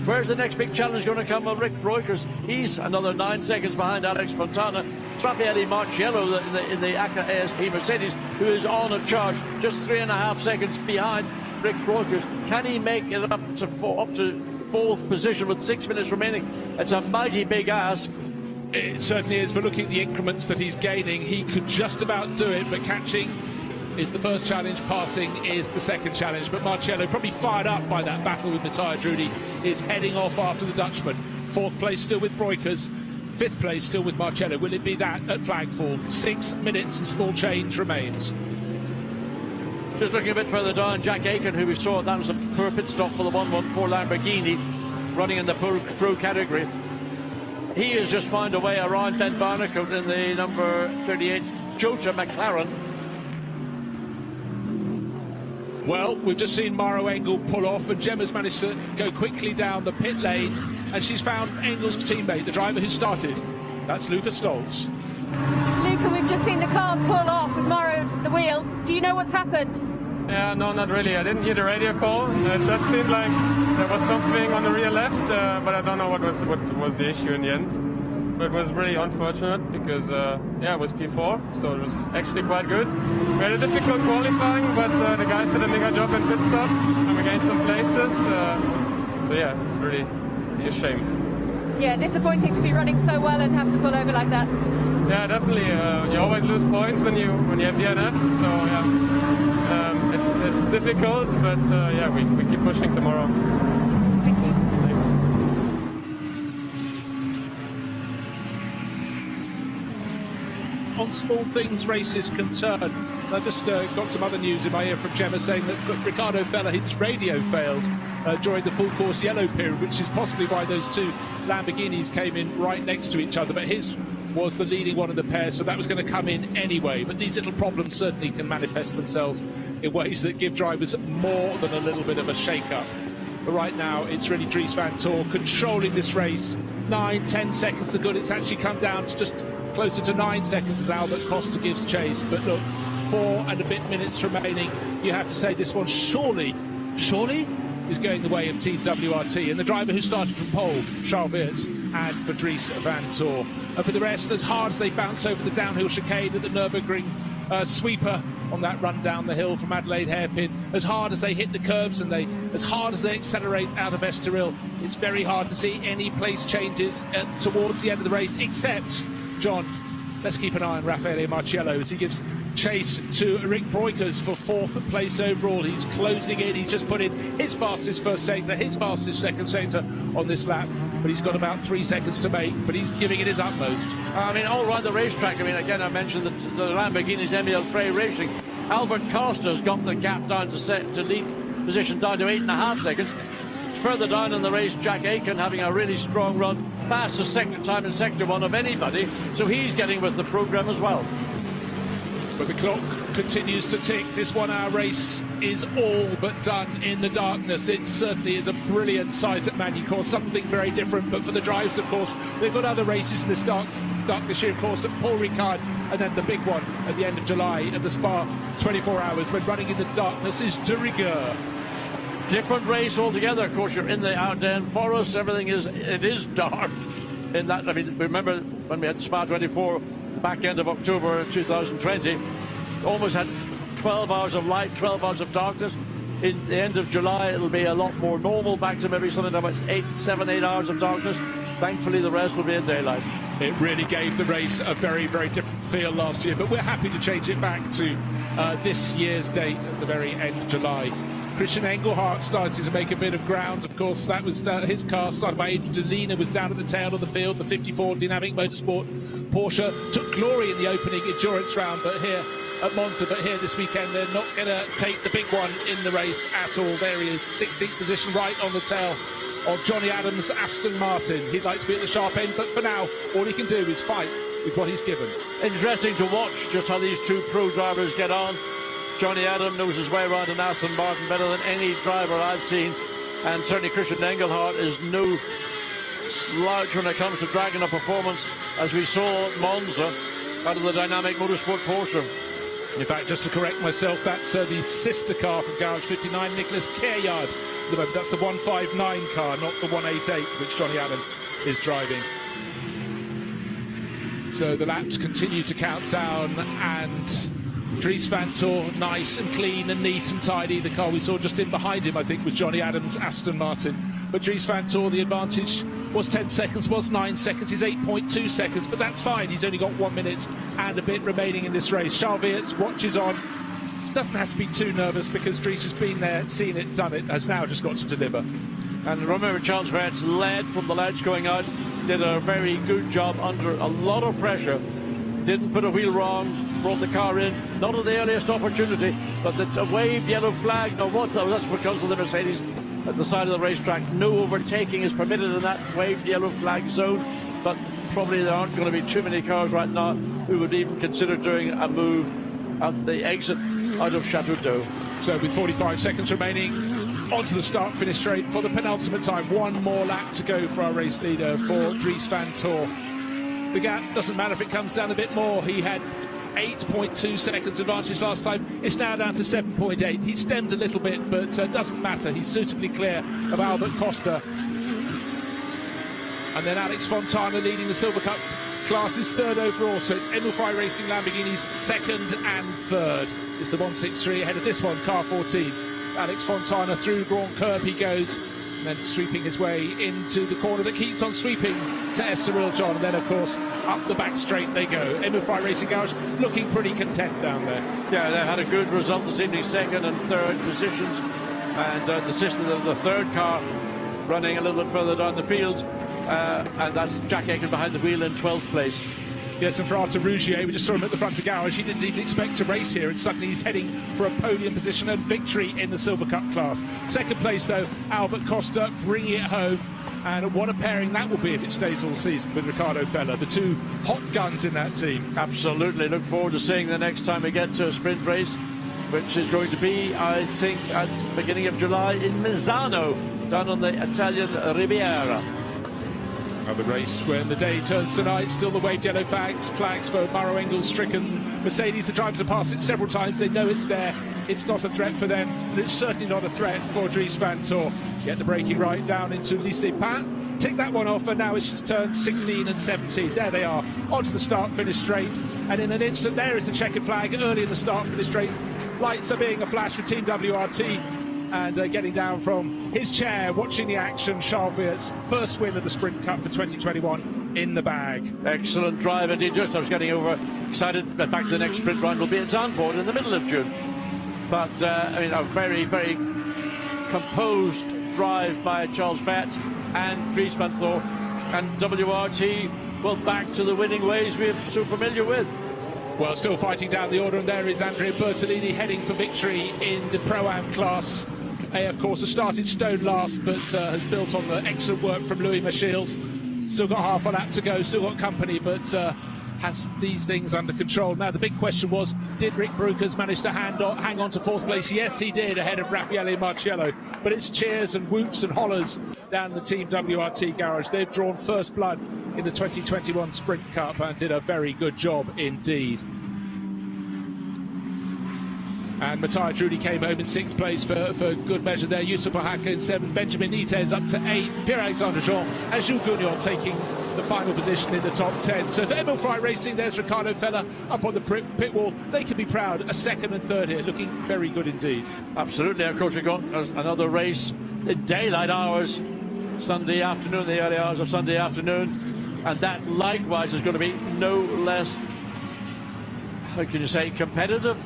Where's the next big challenge going to come? Well, Rick Broikers, he's another 9 seconds behind Alex Fontana. Raffaele Marciello in the ACA ASP Mercedes, who is on a charge, just 3.5 seconds behind Rick Broikers. Can he make it up to fourth position with 6 minutes remaining? It's a mighty big ask. It certainly is, but looking at the increments that he's gaining, he could just about do it, but catching is the first challenge, passing is the second challenge. But Marciello, probably fired up by that battle with Matthias Drudy, is heading off after the Dutchman. Fourth place still with Broikers, fifth place still with Marciello. Will it be that at Flagfall? 6 minutes and small change remains. Just looking a bit further down, Jack Aiken, who we saw, that was a poor pit stop for the 114 Lamborghini, running in the pro category. He has just found a way around Ben Barnicoat in the number 38 Jota McLaren. Well, we've just seen Maro Engel pull off, and Gemma's managed to go quickly down the pit lane, and she's found Engel's teammate, the driver who started. That's Lucas Stolz. Luca, we've just seen the car pull off with Maro at the wheel. Do you know what's happened? Yeah, no, not really. I didn't hear the radio call. It just seemed like there was something on the rear left, but I don't know what was the issue in the end. But it was really unfortunate because, yeah, it was P4, so it was actually quite good. We had a difficult qualifying, but the guys did a mega job in pit stop, and we gained some places. So yeah, it's really a shame. Yeah, disappointing to be running so well and have to pull over like that. Yeah, definitely. You always lose points when you have DNF. So yeah, it's difficult, but yeah, we keep pushing tomorrow. Thank you. On small things races can turn. I just got some other news in my ear from Gemma saying that Ricardo Feller, his radio failed during the full course yellow period, which is possibly why those two Lamborghinis came in right next to each other. But his was the leading one of the pair, so that was going to come in anyway. But these little problems certainly can manifest themselves in ways that give drivers more than a little bit of a shake-up. But right now, it's really Dries Van Toor controlling this race. 9-10 seconds to good. It's actually come down to just closer to 9 seconds as Albert Costa gives chase. But look, 4 and a bit minutes remaining. You have to say this one surely is going the way of Team WRT. And the driver who started from pole, Charles Weerts, and for Dries Van Toor. And for the rest, as hard as they bounce over the downhill chicane at the Nürburgring sweeper on that run down the hill from Adelaide Hairpin, as hard as they hit the curves and as hard as they accelerate out of Estoril, it's very hard to see any place changes towards the end of the race, except, John, let's keep an eye on Raffaele Marciello as he gives chase to Rick Broikers for 4th place overall. He's closing in. He's just put in his fastest first sector, his fastest second sector on this lap, but he's got about 3 seconds to make, but he's giving it his utmost. I mean, all around the racetrack, I mean, again, I mentioned the Lamborghini's Emil Frey Racing. Albert Costa's got the gap down to lead position down to 8.5 seconds. Further down in the race, Jack Aiken having a really strong run, fastest sector time in Sector 1 of anybody, so he's getting with the programme as well. But the clock continues to tick. This 1 hour race is all but done in the darkness. It certainly is a brilliant sight at Magny-Cours, something very different. But for the drives, of course, they've got other races in this darkness here, of course, at Paul Ricard, and then the big one at the end of July at the Spa 24 hours, when running in the darkness is de rigueur. Different race altogether. Of course, you're in the Ardennes forest. Everything is dark. In that, I mean, remember when we had Spa 24, the back end of October 2020, almost had 12 hours of light, 12 hours of darkness. In the end of July, it'll be a lot more normal, back to maybe something about 7, 8 hours of darkness. Thankfully, the rest will be in daylight. It really gave the race a very, very different feel last year, but we're happy to change it back to this year's date at the very end of July. Christian Engelhardt started to make a bit of ground. Of course, that was his car, started by Adrian Delina, was down at the tail of the field. The 54 Dynamic Motorsport Porsche took glory in the opening endurance round, but here at Monza, but here this weekend they're not going to take the big one in the race at all. There he is, 16th position, right on the tail of Johnny Adams' Aston Martin. He'd like to be at the sharp end, but for now, all he can do is fight with what he's given. Interesting to watch just how these two pro drivers get on. Johnny Adams knows his way around an Aston Martin better than any driver I've seen, and certainly Christian Engelhardt is no slouch when it comes to dragging a performance, as we saw at Monza out of the Dynamic Motorsport Porsche. In fact, just to correct myself, that's the sister car from Garage 59, Nicholas Caillard. That's the 159 car, not the 188, which Johnny Adams is driving. So the laps continue to count down, and Dries Van Tor, nice and clean and neat and tidy. The car we saw just in behind him, I think, was Johnny Adams' Aston Martin. But Dries Van Tor, the advantage was 10 seconds, was 9 seconds, he's 8.2 seconds, but that's fine. He's only got 1 minute and a bit remaining in this race. Charles Weerts watches on, doesn't have to be too nervous, because Dries has been there, seen it, done it, has now just got to deliver. And remember, Charles Weerts led from the ledge going out, did a very good job under a lot of pressure. Didn't put a wheel wrong, brought the car in, not at the earliest opportunity, but the waved yellow flag, no, what's that? That's because of the Mercedes at the side of the racetrack. No overtaking is permitted in that waved yellow flag zone, but probably there aren't going to be too many cars right now who would even consider doing a move at the exit out of Chateau d'Eau. So with 45 seconds remaining, onto the start-finish straight for the penultimate time. One more lap to go for our race leader, for Dries Van Tor. The gap doesn't matter if it comes down a bit more. He had 8.2 seconds advantage last time. It's now down to 7.8. He stemmed a little bit, but doesn't matter. He's suitably clear of Albert Costa. And then Alex Fontana leading the Silver Cup class is third overall. So it's Emil-Frey Racing Lamborghini's second and third. It's the 163 ahead of this one, car 14. Alex Fontana through Grand Curb he goes, and then sweeping his way into the corner that keeps on sweeping to SRO John, and then of course up the back straight they go. Emil-Frey Racing Garage looking pretty content down there. Yeah, they had a good result this evening, second and third positions, and the sister of the third car running a little bit further down the field, and that's Jack Aiken behind the wheel in 12th place. Yes, and for Arthur Rougier, we just saw him at the front of the garage. He didn't even expect to race here, and suddenly he's heading for a podium position and victory in the Silver Cup class. Second place, though, Albert Costa bringing it home. And what a pairing that will be if it stays all season with Ricardo Feller, the two hot guns in that team. Absolutely. Look forward to seeing the next time we get to a sprint race, which is going to be, I think, at the beginning of July in Misano, down on the Italian Riviera. Another race when the day turns tonight. Still the waved yellow flags for Maro Engel's stricken Mercedes. The drivers have passed it several times. They know it's there. It's not a threat for them, and it's certainly not a threat for Dries Van Tor. Get the braking right down into Lycée Pain. Tick that one off, and now it's just turned 16 and 17. There they are, onto the start-finish straight. And in an instant, there is the checkered flag early in the start-finish straight. Lights are being a flash for Team WRT. And getting down from his chair, watching the action, Charles Weerts, first win of the Sprint Cup for 2021 in the bag. Excellent drive indeed. Just I was getting over excited. In fact, the next sprint round will be at Zandvoort in the middle of June. But I mean, a very, very composed drive by Charles Weerts and Dries Van Tor, and WRT well back to the winning ways we're so familiar with. Well, still fighting down the order, and there is Andrea Bertolini heading for victory in the Pro-Am class. AF course has started stone last, but has built on the excellent work from Louis Michiels. Still got half a lap to go, still got company, but has these things under control. Now, the big question was, did Rick Broekers manage to hang on to fourth place? Yes, he did, ahead of Raffaele Marciello. But it's cheers and whoops and hollers down the Team WRT garage. They've drawn first blood in the 2021 Sprint Cup and did a very good job indeed. And Matthias Trudy came home in 6th place for good measure there. Yusuf Ohaka in 7th, Benjamin Nites up to 8th, Pierre-Alexandre Jean and Jules Gougnard taking the final position in the top 10. So for Emil Frey Racing, there's Ricardo Feller up on the pit wall. They can be proud, a 2nd and 3rd here, looking very good indeed. Absolutely. Of course, we've got another race in daylight hours, Sunday afternoon, the early hours of Sunday afternoon. And that likewise is going to be no less, how can you say, competitive?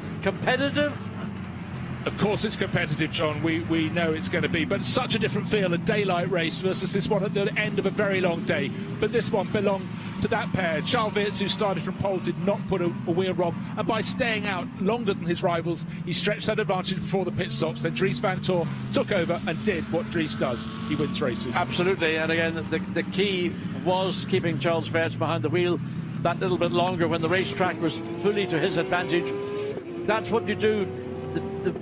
Of course it's competitive, John. We know it's going to be, but such a different feel, a daylight race versus this one at the end of a very long day. But this one belonged to that pair. Charles Weerts, who started from pole, did not put a wheel wrong, and by staying out longer than his rivals, he stretched that advantage before the pit stops. Then Dries Van Tor took over and did what Dries does. He wins races. Absolutely, and again, the key was keeping Charles Weerts behind the wheel that little bit longer when the racetrack was fully to his advantage. That's what you do.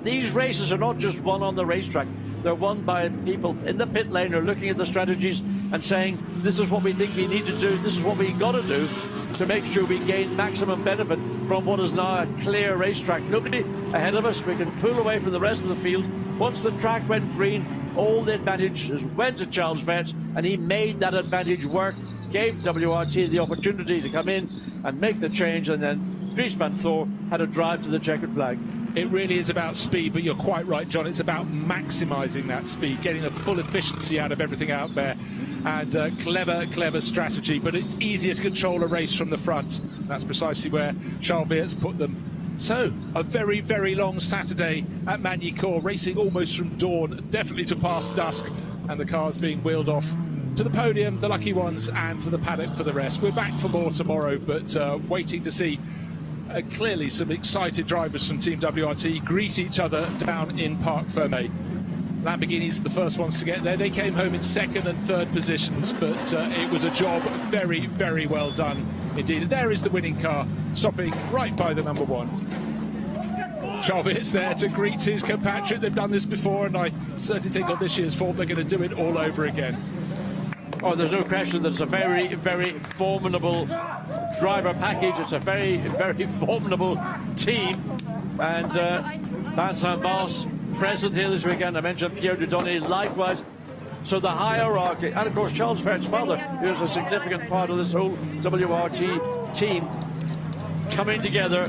These races are not just won on the racetrack. They're won by people in the pit lane who are looking at the strategies and saying, this is what we think we need to do, this is what we got to do to make sure we gain maximum benefit from what is now a clear racetrack. Nobody ahead of us. We can pull away from the rest of the field. Once the track went green, all the advantages went to Charles Weerts, and he made that advantage work, gave WRT the opportunity to come in and make the change, and then Dries Van Tor had a drive to the checkered flag. It really is about speed, but you're quite right, John. It's about maximising that speed, getting the full efficiency out of everything out there, and clever strategy. But it's easier to control a race from the front. That's precisely where Charles Weerts put them. So, a very, very long Saturday at Magny-Cours, racing almost from dawn, definitely to past dusk, and the cars being wheeled off to the podium, the lucky ones, and to the paddock for the rest. We're back for more tomorrow, but waiting to see clearly some excited drivers from Team WRT greet each other down in Parc Fermé. Lamborghinis the first ones to get there. They came home in 2nd and 3rd positions, but it was a job very, very well done indeed. And there is the winning car, stopping right by the number 1. Charles Weerts there to greet his compatriot. They've done this before, and I certainly think on this year's form they're going to do it all over again. Oh, there's no question that it's a very, very formidable driver package. It's a very, very formidable team. And Vincent Vos present here this weekend. I mentioned Pierre Dudonné likewise. So the hierarchy, and of course Charles Weerts' father, who's a significant part of this whole WRT team, coming together,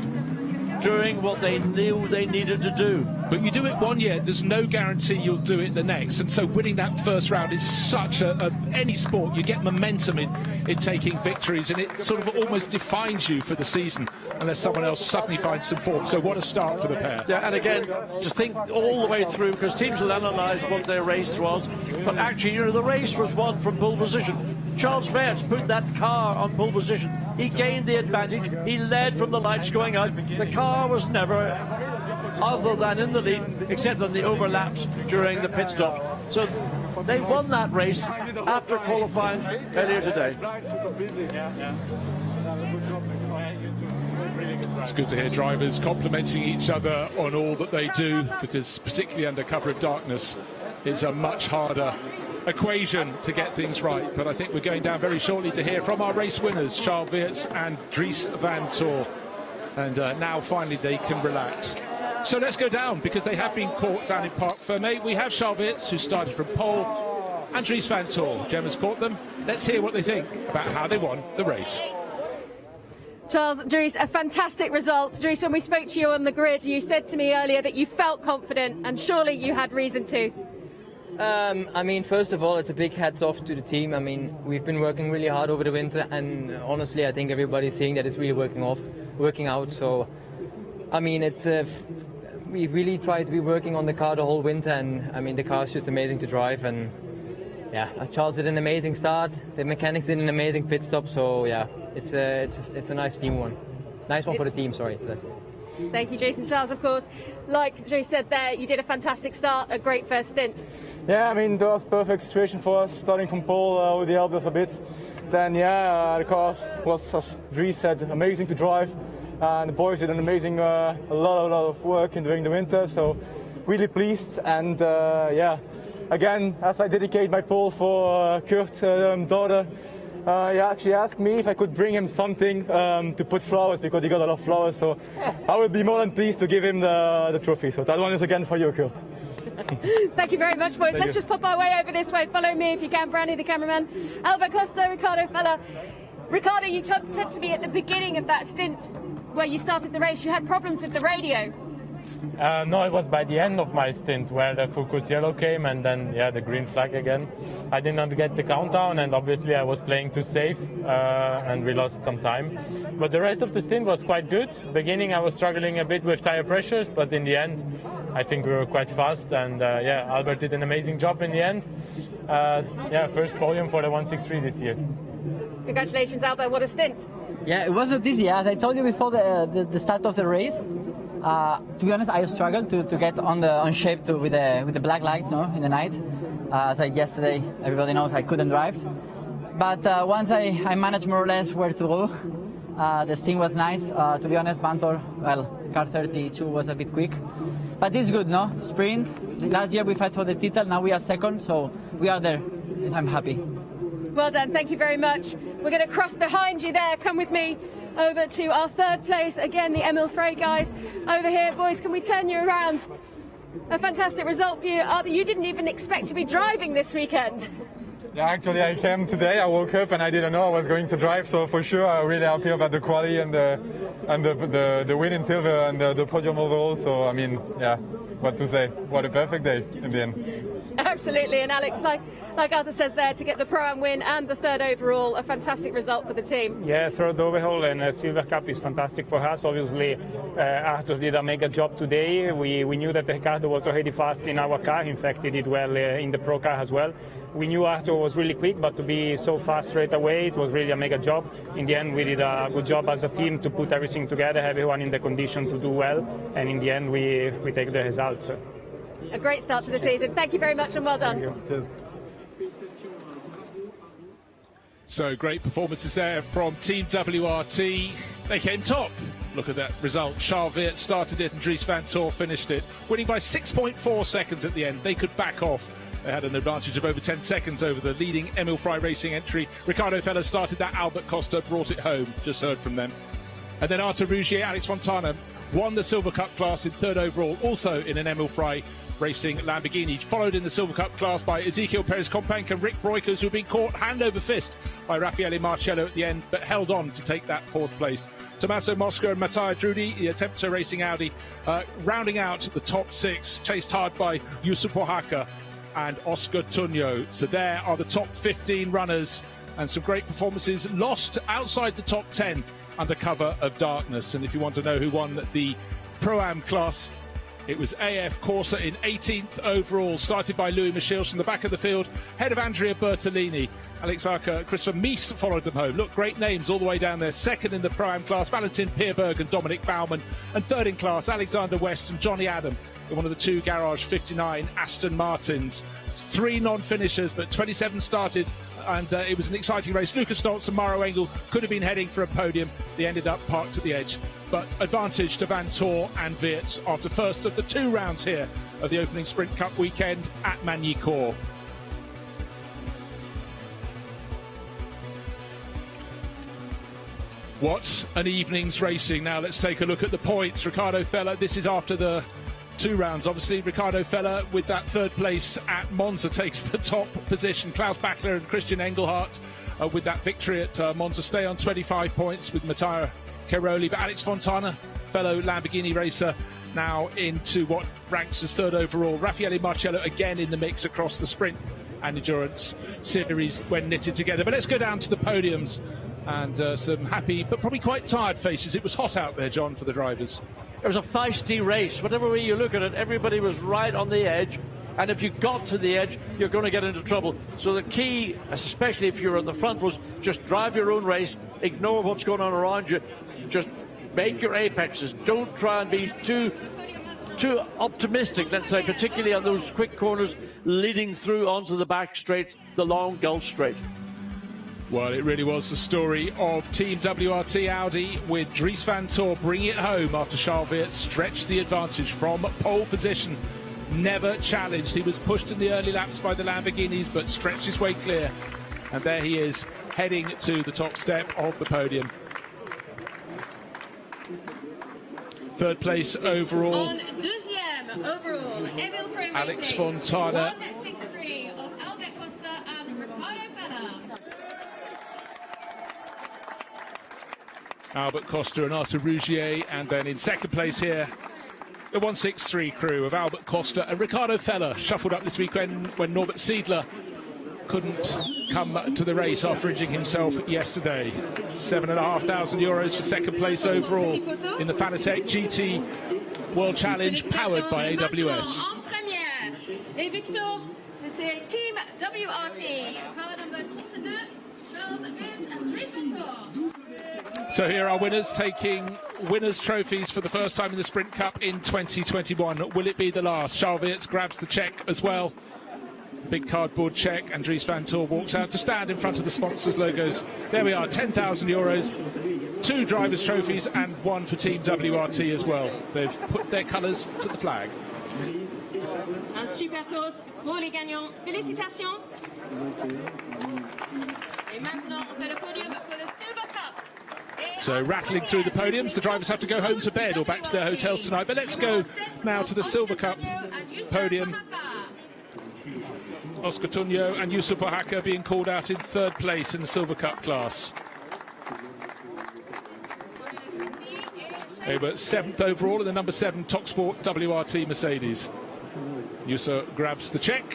doing what they knew they needed to do. But you do it one year, there's no guarantee you'll do it the next. And so winning that first round is such any sport, you get momentum in taking victories, and it sort of almost defines you for the season unless someone else suddenly finds some form. So what a start for the pair. Yeah, and again, just think all the way through, because teams will analyse what their race was, but actually, you know, the race was won from pole position. Charles Weerts put that car on pole position. He gained the advantage. He led from the lights going out. The car was never other than in the lead, except on the overlaps during the pit stop. So they won that race after qualifying earlier today. It's good to hear drivers complimenting each other on all that they do, because particularly under cover of darkness, it's a much harder equation to get things right. But I think we're going down very shortly to hear from our race winners, Charles Weerts and Dries Van Tor. And now finally they can relax. So let's go down, because they have been caught down in Parc Fermé. We have Charles Weerts, who started from pole, and Dries Van Tor. Gemma's caught them. Let's hear what they think about how they won the race. Charles, Dries, a fantastic result. Dries, when we spoke to you on the grid, you said to me earlier that you felt confident, and surely you had reason to. I mean, first of all, it's a big hats off to the team. I mean, we've been working really hard over the winter, and honestly, I think everybody's seeing that it's really working out. So, I mean, it's we really tried to be working on the car the whole winter, and I mean, the car is just amazing to drive. And yeah, Charles did an amazing start. The mechanics did an amazing pit stop. So yeah, it's a nice team one. Nice one for the team. Sorry. Thank you, Jason. Charles, of course, like Jay said there, you did a fantastic start, a great first stint. Yeah, I mean, that was a perfect situation for us, starting from pole with the help us a bit. Then, the car was, as Dries said, amazing to drive. And the boys did an amazing, a lot of work during the winter, so really pleased. And again, as I dedicate my pole for Kurt's daughter, he actually asked me if I could bring him something to put flowers, because he got a lot of flowers. So I would be more than pleased to give him the trophy. So that one is again for you, Kurt. Thank you very much, boys. Let's just pop our way over this way. Follow me if you can, Brandy, the cameraman. Albert Costa, Ricardo Fella. Ricardo, you said to me at the beginning of that stint where you started the race, you had problems with the radio. No, it was by the end of my stint where the focus yellow came and then the green flag again. I did not get the countdown, and obviously I was playing too safe and we lost some time. But the rest of the stint was quite good. Beginning I was struggling a bit with tire pressures, but in the end I think we were quite fast, and Albert did an amazing job in the end. First podium for the 163 this year. Congratulations, Albert, what a stint. Yeah, it was not easy. As I told you before the start of the race, to be honest, I struggled to get on shape with the black lights, in the night. As yesterday, everybody knows I couldn't drive. But once I managed more or less where to go, the sting was nice. To be honest, Vantor, car 32 was a bit quick. But it's good, no? Sprint. Last year we fight for the title, now we are second, so we are there. I'm happy. Well done, thank you very much. We're going to cross behind you there. Come with me over to our third place. Again, the Emil Frey guys over here. Boys, can we turn you around? A fantastic result for you. Arthur, you didn't even expect to be driving this weekend. Yeah, actually I came today, I woke up and I didn't know I was going to drive, so for sure I'm really happy about the quali and the win in silver and the podium overall. So I mean, what to say, what a perfect day in the end. Absolutely, and Alex, like Arthur says there, to get the Pro-Am win and the third overall, a fantastic result for the team. Yeah, third overall and a silver cup is fantastic for us. Obviously, Arthur did a mega job today. We knew that Ricardo was already fast in our car. In fact, he did well in the Pro car as well. We knew Arthur was really quick, but to be so fast straight away, it was really a mega job. In the end, we did a good job as a team to put everything together, everyone in the condition to do well, and in the end, we take the results. A great start to the season. Thank you very much and well done. Cheers. So great performances there from Team WRT. They came top. Look at that result. Charles Weerts started it and Dries Van Tor finished it, winning by 6.4 seconds at the end. They could back off. They had an advantage of over 10 seconds over the leading Emil Frey Racing entry. Ricardo Fella started that. Albert Costa brought it home. Just heard from them. And then Arthur Rougier, Alex Fontana won the Silver Cup class in third overall, also in an Emil Frey Racing Lamborghini, followed in the Silver Cup class by Ezekiel Perez-Companc and Rick Broikers, who've been caught hand over fist by Raffaele Marcello at the end, but held on to take that fourth place. Tommaso Mosca and Mattia Drudi, the Tempter Racing Audi, rounding out the top six, chased hard by Yusuf Oaxaca and Oscar Tunyo. So there are the top 15 runners, and some great performances lost outside the top 10 under cover of darkness. And if you want to know who won the Pro-Am class, it was AF Corsa in 18th overall, started by Louis Michels from the back of the field, ahead of Andrea Bertolini. Alex Arca, Christopher Mies followed them home. Look, great names all the way down there. Second in the Pro-Am class, Valentin Pierberg and Dominic Baumann. And third in class, Alexander West and Johnny Adam in one of the two Garage 59 Aston Martins. It's 3 non-finishers, but 27 started, and it was an exciting race. Lucas Stoltz and Mauro Engel could have been heading for a podium. They ended up parked at the edge. But advantage to Van Tor and Weerts after first of the 2 rounds here of the opening Sprint Cup weekend at Magny-Cours. What an evening's racing. Now let's take a look at the points. Ricardo Fella, this is after the 2 rounds. Obviously, Ricardo Fella with that third place at Monza takes the top position. Klaus Bachler and Christian Engelhardt with that victory at Monza stay on 25 points with Matteo Cairoli. But Alex Fontana, fellow Lamborghini racer, now into what ranks as third overall. Raffaele Marcello again in the mix across the sprint and endurance series when knitted together. But let's go down to the podiums and some happy but probably quite tired faces. It was hot out there, John, for the drivers. It was a feisty race. Whatever way you look at it, everybody was right on the edge. And if you got to the edge, you're going to get into trouble. So the key, especially if you're at the front, was just drive your own race, ignore what's going on around you, just Make your apexes. Don't try and be too optimistic, let's say, particularly on those quick corners leading through onto the back straight, the long Gulf Straight. Well, it really was the story of Team WRT Audi, with Dries van Tor bringing it home after Charles Weert stretched the advantage from pole position. Never challenged. He was pushed in the early laps by the Lamborghinis, but stretched his way clear. And there he is, heading to the top step of the podium. Third place overall. On deuxième overall, Emil Frey Alex Racing, Fontana. 163 of Albert Costa and Ricardo Feller. Albert Costa and Arthur Rougier, and then in second place here, the 163 crew of Albert Costa and Ricardo Feller, shuffled up this weekend when Norbert Siedler couldn't come to the race after injuring himself yesterday. €7,500 for second place overall in the Fanatec GT World Challenge, powered by AWS. En première, et Victor, c'est Team WRT, car number 32, Charles Weert and Dries van Tor. So here are winners taking winners' trophies for the first time in the Sprint Cup in 2021. Will it be the last? Charles Weert grabs the check as well. Big cardboard check, and Dries van Tor walks out to stand in front of the sponsors' logos. There we are, €10,000, 2 drivers' trophies and 1 for Team WRT as well. They've put their colours to the flag. Un super toast pour les gagnants. Félicitations. Et maintenant, on fait le podium pour le Silver Cup. So rattling through the podiums, the drivers have to go home to bed or back to their hotels tonight. But let's go now to the Silver Cup podium. Oscar Tunyo and Yusuf Oaxaca being called out in third place in the Silver Cup class. They were 7th overall in the number 7 TalkSport WRT Mercedes. Yusuf grabs the check.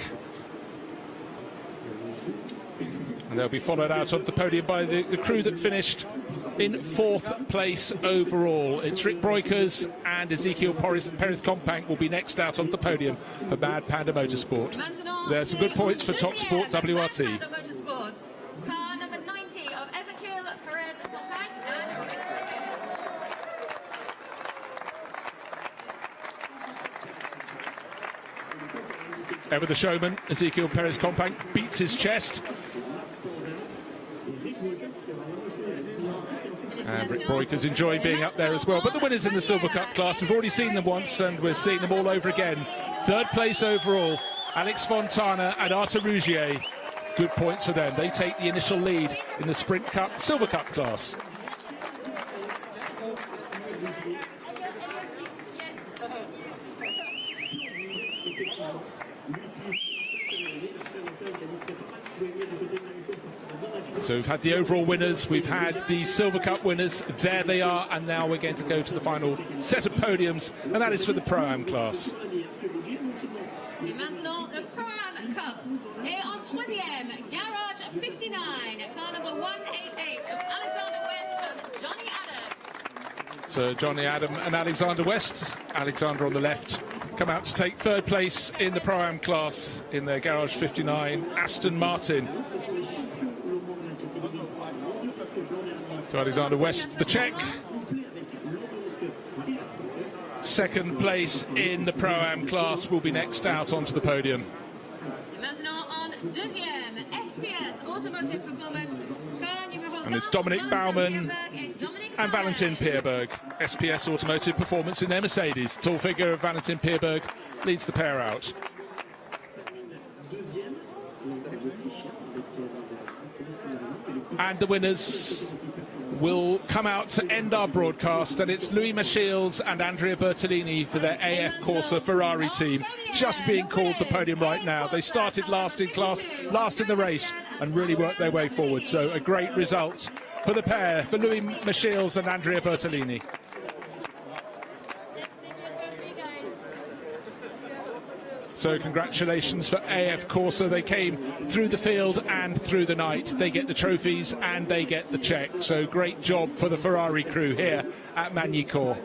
And they'll be followed out on the podium by the crew that finished in 4th place overall. It's Rick Breukers and Ezekiel Perez-Companc will be next out on the podium for Mad Panda Motorsport. There's some good points for TalkSport WRT. Car number 90 of Ezekiel Perez-Companc and Rick Breukers. Ever the showman, Ezekiel Perez-Companc beats his chest. And Rick Breukers enjoying being up there as well. But the winners in the Silver Cup class, we've already seen them once and we're seeing them all over again. Third place overall, Alex Fontana and Arthur Rougier. Good points for them. They take the initial lead in the Sprint Cup, Silver Cup class. So we've had the overall winners, we've had the Silver Cup winners, there they are, and now we're going to go to the final set of podiums, and that is for the Pro-Am class. Et maintenant, le Pro-Am Cup. Et en troisième, Garage 59, car number 188 of Alexander West and Johnny Adam. So Johnny Adam and Alexander West, Alexander on the left, come out to take third place in the Pro-Am class in their Garage 59 Aston Martin. To Alexander West, the check. Second place in the Pro-Am class will be next out onto the podium. Maintenant en deuxième, SPS Automotive Performance, car numéro And it's Dominic Baumann and Valentin Pierberg. SPS Automotive Performance in their Mercedes. Tall figure of Valentin Pierberg leads the pair out. And the winners will come out to end our broadcast, and it's Louis Michiels and Andrea Bertolini for their AF Corsa Ferrari team just being called the podium right now. They started last in class, last in the race, and really worked their way forward. So a great result for the pair, for Louis Michiels and Andrea Bertolini. So congratulations for AF Corsa. They came through the field and through the night. They get the trophies and they get the check. So great job for the Ferrari crew here at Magny-Cours.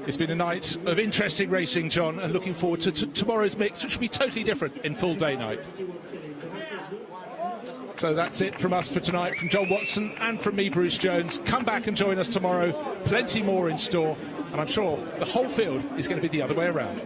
It's been a night of interesting racing, John, and looking forward to tomorrow's mix, which will be totally different in full day night. So that's it from us for tonight, from John Watson and from me, Bruce Jones. Come back and join us tomorrow. Plenty more in store, and I'm sure the whole field is going to be the other way around.